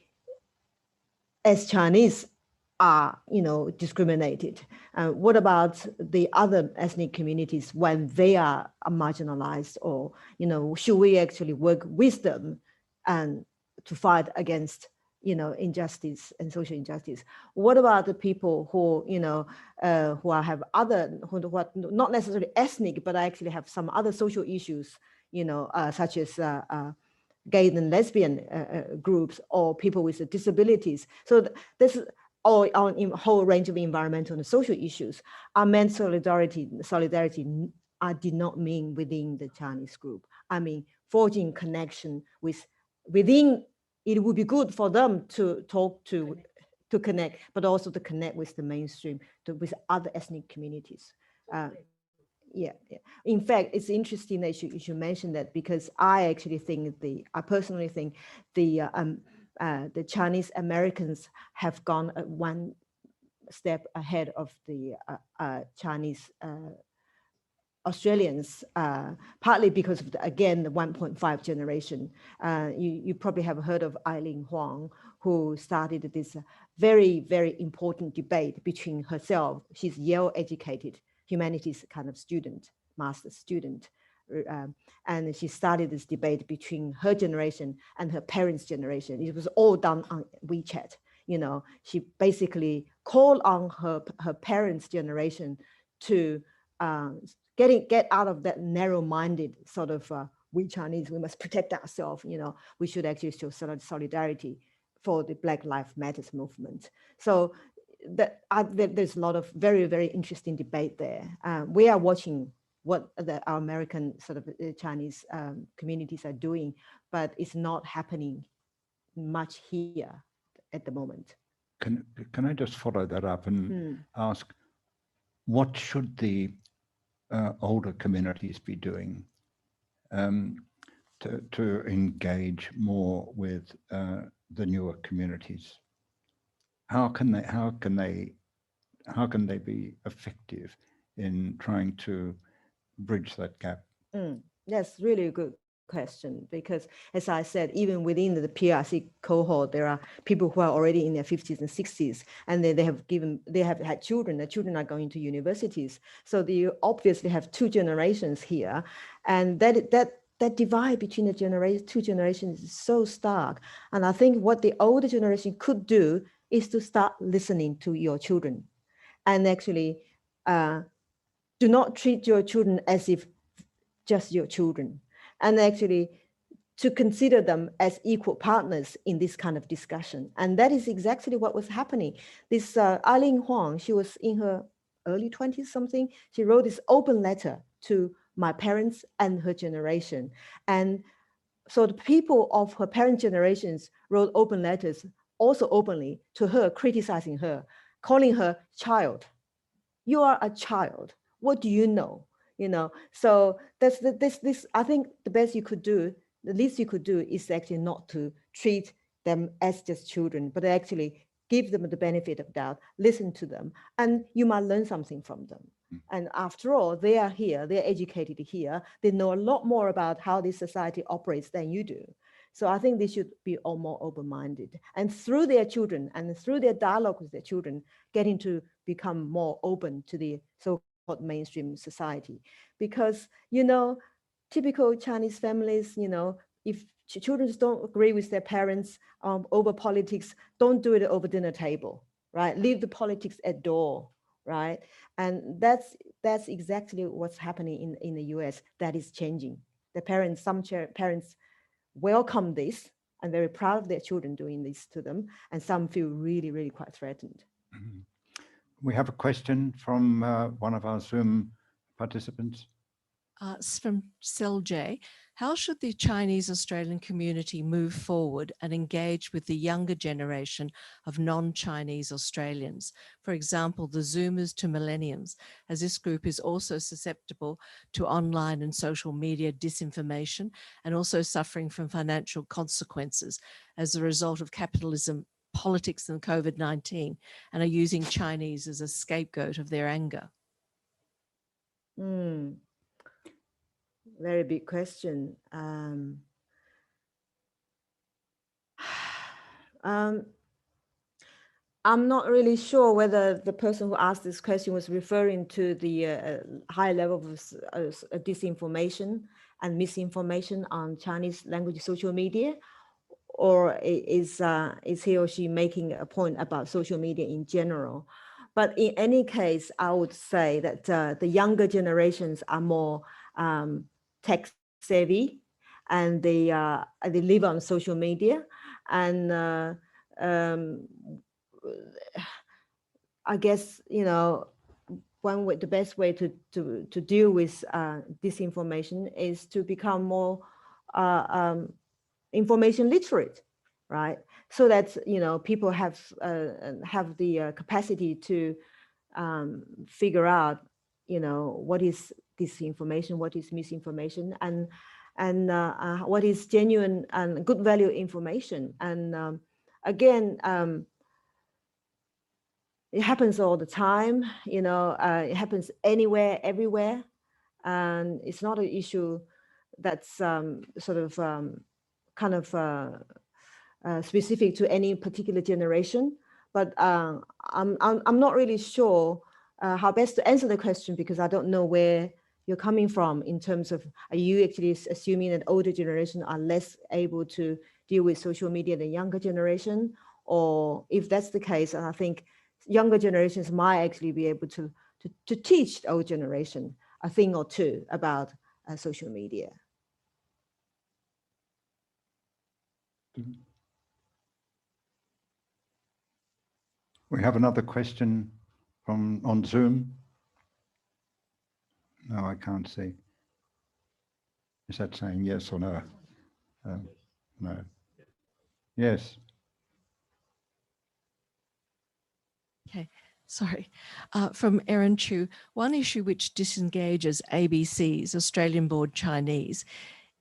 as Chinese, are discriminated. What about the other ethnic communities when they are marginalized, or should we actually work with them and to fight against injustice and social injustice? What about the people who who are not necessarily ethnic, but actually have some other social issues, such as gay and lesbian groups, or people with disabilities? So this or on a whole range of environmental and social issues. I meant solidarity. I did not mean within the Chinese group. I mean forging connection within. It would be good for them to talk to connect, but also to connect with the mainstream, with other ethnic communities. Yeah. In fact, it's interesting that you should mention that, because I personally think the Chinese Americans have gone one step ahead of the Chinese Australians, partly because of, again, the 1.5 generation. You probably have heard of Eileen Huang, who started this very, very important debate between herself. She's Yale-educated, humanities kind of student, master's student. And she started this debate between her generation and her parents' generation. It was all done on WeChat. She basically called on her parents' generation to get out of that narrow-minded sort of we Chinese, we must protect ourselves. We should actually show solidarity for the Black Lives Matter movement. So there's a lot of very, very interesting debate there. We are watching what our American sort of Chinese communities are doing, but it's not happening much here at the moment. Can I just follow that up and ask, what should the older communities be doing to engage more with the newer communities? How can they be effective in trying to bridge that gap? That's really a good question, because as I said, even within the PRC cohort, there are people who are already in their 50s and 60s, and they have had children. The children are going to universities, so you obviously have two generations here, and that divide between the two generations is so stark. And I think what the older generation could do is to start listening to your children, and actually do not treat your children as if just your children, and actually to consider them as equal partners in this kind of discussion. And that is exactly what was happening. This Eileen Huang, she was in her early 20s something. She wrote this open letter to my parents and her generation. And so the people of her parent generations wrote open letters also openly to her, criticizing her, calling her child. You are a child. What do you know? So that's this. I think the best you could do the least you could do is actually not to treat them as just children, but actually give them the benefit of doubt, listen to them, and you might learn something from them. And after all, they are here, they're educated here, they know a lot more about how this society operates than you do. So I think they should be all more open-minded, and through their children and through their dialogue with their children, getting to become more open to the so-called mainstream society. Because, you know, typical Chinese families, you know, if children don't agree with their parents over politics, don't do it over dinner table, right? Leave the politics at door, right? And that's exactly what's happening in the US. That is changing. The parents, some parents welcome this and very proud of their children doing this to them, and some feel really, really quite threatened. We have a question from one of our Zoom participants. It's from Cell J. How should the Chinese Australian community move forward and engage with the younger generation of non-Chinese Australians? For example, the Zoomers to millennials, as this group is also susceptible to online and social media disinformation and also suffering from financial consequences as a result of capitalism, politics and COVID-19, and are using Chinese as a scapegoat of their anger. Very big question. I'm not really sure whether the person who asked this question was referring to the high level of disinformation and misinformation on Chinese language social media, or is he or she making a point about social media in general. But in any case, I would say that the younger generations are more tech savvy, and they live on social media, and I guess, you know, the best way to deal with disinformation is to become more information literate, right? So that, you know, people have the capacity to figure out, you know, what is disinformation, what is misinformation, and what is genuine and good value information. And again, it happens all the time, you know, it happens anywhere, everywhere. And it's not an issue that's sort of kind of specific to any particular generation. But I'm not really sure how best to answer the question, because I don't know where you're coming from in terms of, are you actually assuming that older generation are less able to deal with social media than younger generation? Or if that's the case, I think younger generations might actually be able to teach the old generation a thing or two about social media. We have another question from on Zoom. No, I can't see. Is that saying yes or no? No. Yes. Okay, sorry. From Erin Chu, one issue which disengages ABC's Australian Board Chinese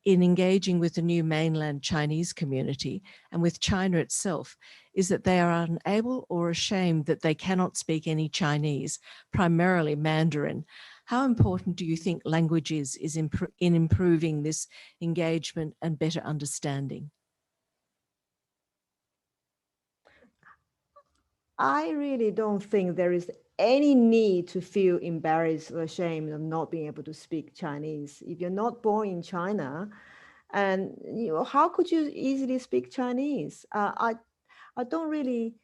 in engaging with the new mainland Chinese community and with China itself is that they are unable or ashamed that they cannot speak any Chinese, primarily Mandarin. How important do you think language is in improving this engagement and better understanding? I really don't think there is any need to feel embarrassed or ashamed of not being able to speak Chinese. If you're not born in China, and you know, how could you easily speak Chinese? I don't really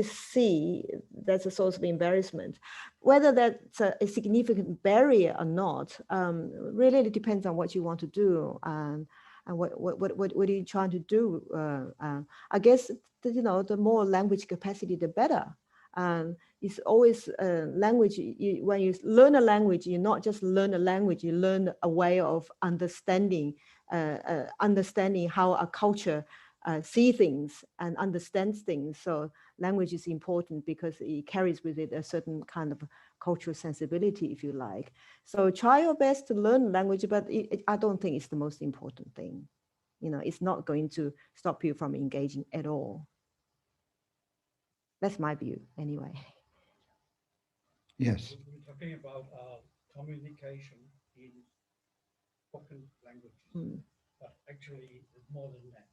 see that's a source of embarrassment. Whether that's a significant barrier or not, really depends on what you want to do and what are you trying to do. I guess, you know, the more language capacity, the better. It's always language. When you learn a language, you not just learn a language, you learn a way of understanding how a culture see things and understand things. So language is important because it carries with it a certain kind of cultural sensibility, if you like. So try your best to learn language, but I don't think it's the most important thing. You know, it's not going to stop you from engaging at all. That's my view, anyway. Yes. We're talking about communication in spoken languages, but actually it's more than that.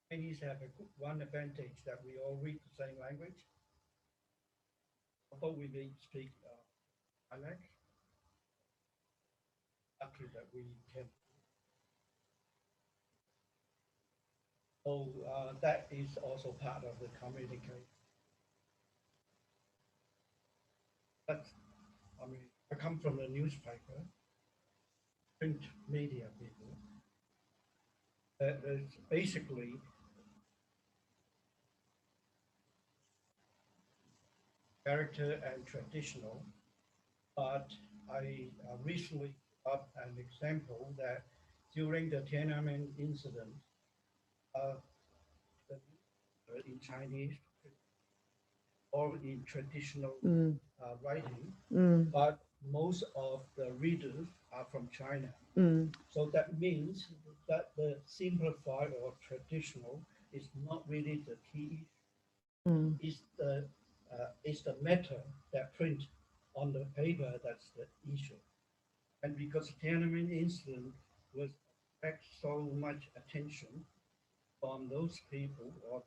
Chinese have one advantage that we all read the same language, although we may speak dialect. Lucky that we can. So that is also part of the communication. But I mean, I come from the newspaper, print media people. There's basically character and traditional, but I recently got an example that during the Tiananmen incident, in Chinese or in traditional writing, but most of the readers are from China. So that means that the simplified or traditional is not really the key. It's the matter that print on the paper that's the issue. And because Tiananmen incident was attract so much attention from those people or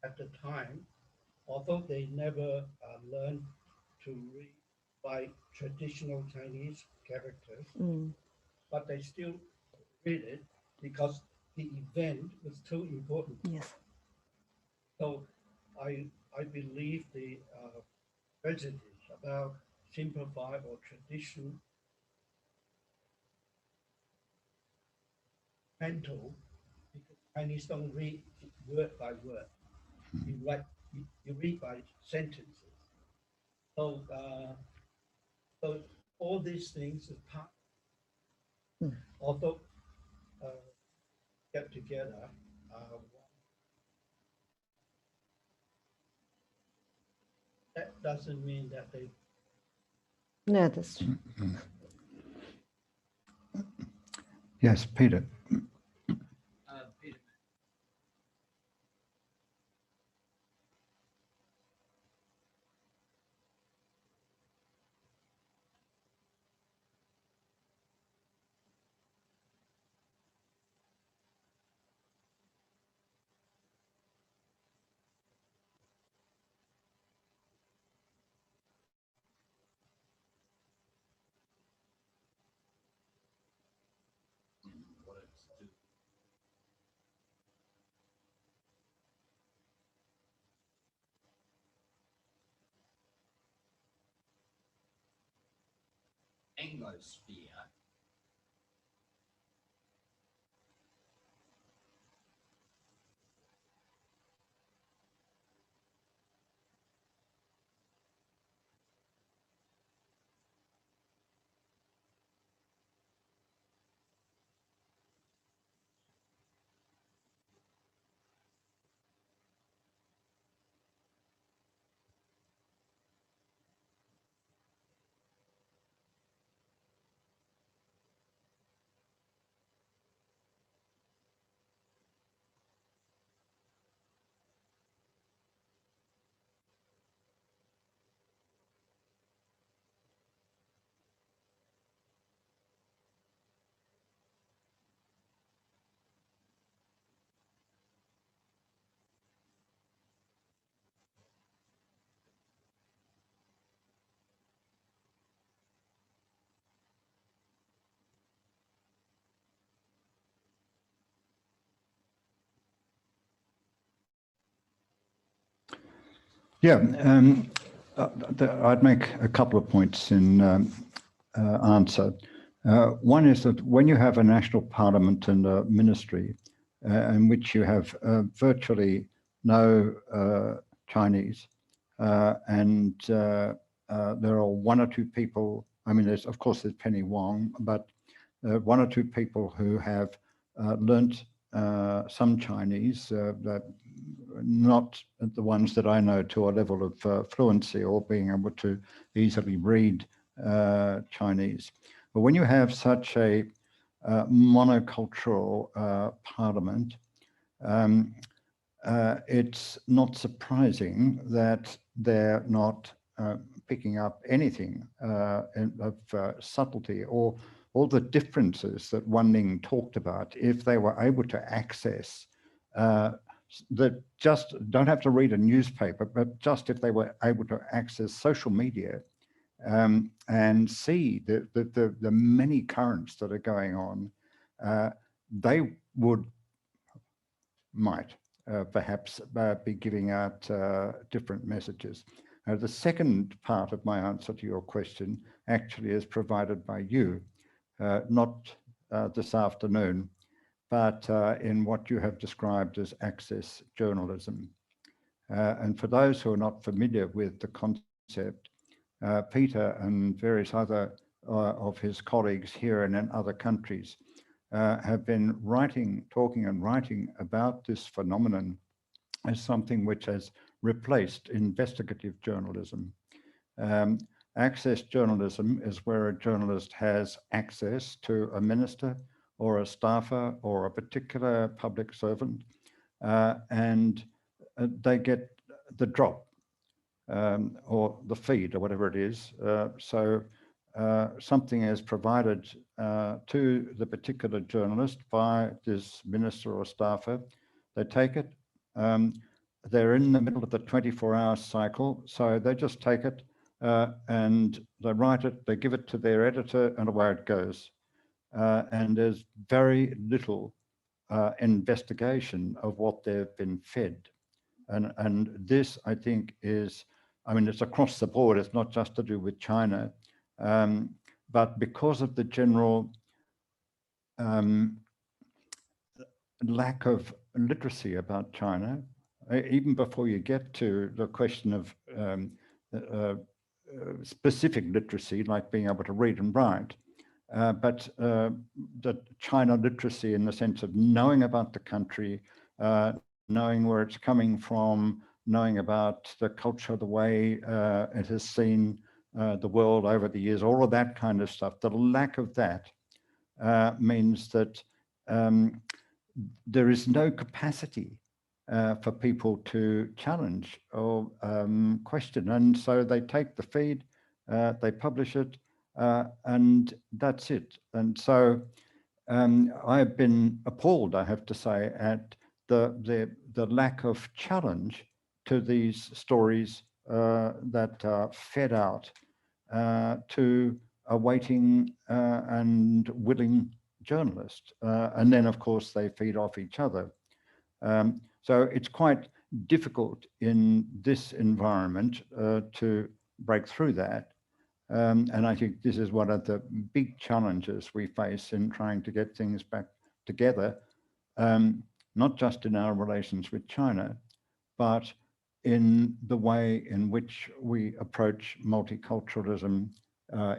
at the time, although they never learned to read by traditional Chinese characters, but they still read it because the event was too important. Yes. So I believe the prejudice about simplified or traditional mental, because Chinese don't read word by word. You read by sentences. So so all these things is part. Although get together, that doesn't mean that they. No, that's true. Yes, Peter. Peter. Anglosphere. Yeah, I'd make a couple of points in answer. One is that when you have a national parliament and a ministry in which you have virtually no Chinese, and there are one or two people, I mean, of course there's Penny Wong, but one or two people who have learnt some Chinese, not the ones that I know to a level of fluency or being able to easily read Chinese. But when you have such a monocultural parliament, it's not surprising that they're not picking up anything of subtlety or all the differences that Wanning talked about. If they were able to access that, just don't have to read a newspaper, but just if they were able to access social media and see the many currents that are going on, they might perhaps be giving out different messages. The second part of my answer to your question actually is provided by you, not this afternoon, but in what you have described as access journalism. And for those who are not familiar with the concept, Peter and various other of his colleagues here and in other countries have been talking and writing about this phenomenon as something which has replaced investigative journalism. Access journalism is where a journalist has access to a minister or a staffer or a particular public servant, and they get the drop or the feed or whatever it is. So something is provided to the particular journalist by this minister or staffer. They take it. They're in the middle of the 24-hour cycle, so they just take it and they write it, they give it to their editor, and away it goes. And there's very little investigation of what they've been fed. And this, I think, is, I mean, it's across the board. It's not just to do with China, but because of the general lack of literacy about China, even before you get to the question of specific literacy, like being able to read and write, but the China literacy in the sense of knowing about the country, knowing where it's coming from, knowing about the culture, the way it has seen the world over the years, all of that kind of stuff. The lack of that means that there is no capacity for people to challenge or question. And so they take the feed, they publish it, and that's it. And so I've been appalled, I have to say, at the lack of challenge to these stories that are fed out to a waiting and willing journalist. And then, of course, they feed off each other. So it's quite difficult in this environment to break through that. And I think this is one of the big challenges we face in trying to get things back together, not just in our relations with China, but in the way in which we approach multiculturalism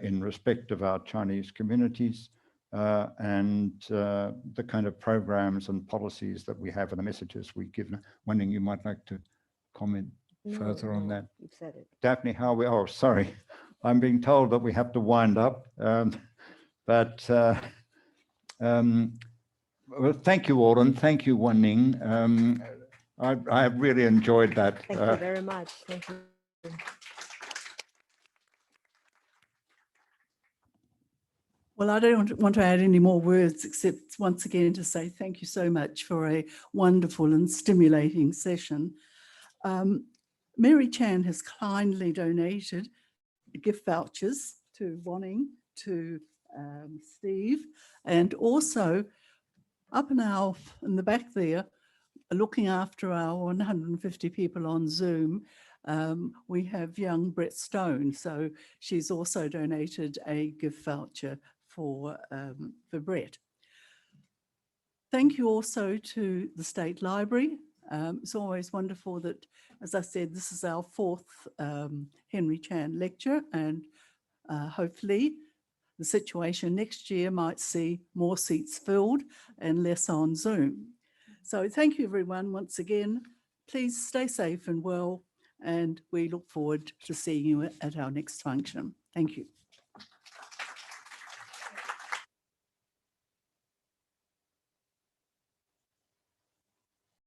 in respect of our Chinese communities, and the kind of programs and policies that we have and the messages we give. Wanning, you might like to comment further on that. You've said it. Daphne, how are we? Oh, sorry. I'm being told that we have to wind up. But well, thank you all, and thank you, Wanning. I have really enjoyed that. Thank you very much. Thank you. Well, I don't want to add any more words, except once again to say thank you so much for a wonderful and stimulating session. Mary Chan has kindly donated gift vouchers to Wanning, to Steve, and also up in the back there, looking after our 150 people on Zoom, we have young Brett Stone. So she's also donated a gift voucher for Brett. Thank you also to the State Library. It's always wonderful that, as I said, this is our 4th Henry Chan lecture, and hopefully the situation next year might see more seats filled and less on Zoom. So thank you everyone once again. Please stay safe and well, and we look forward to seeing you at our next function. Thank you.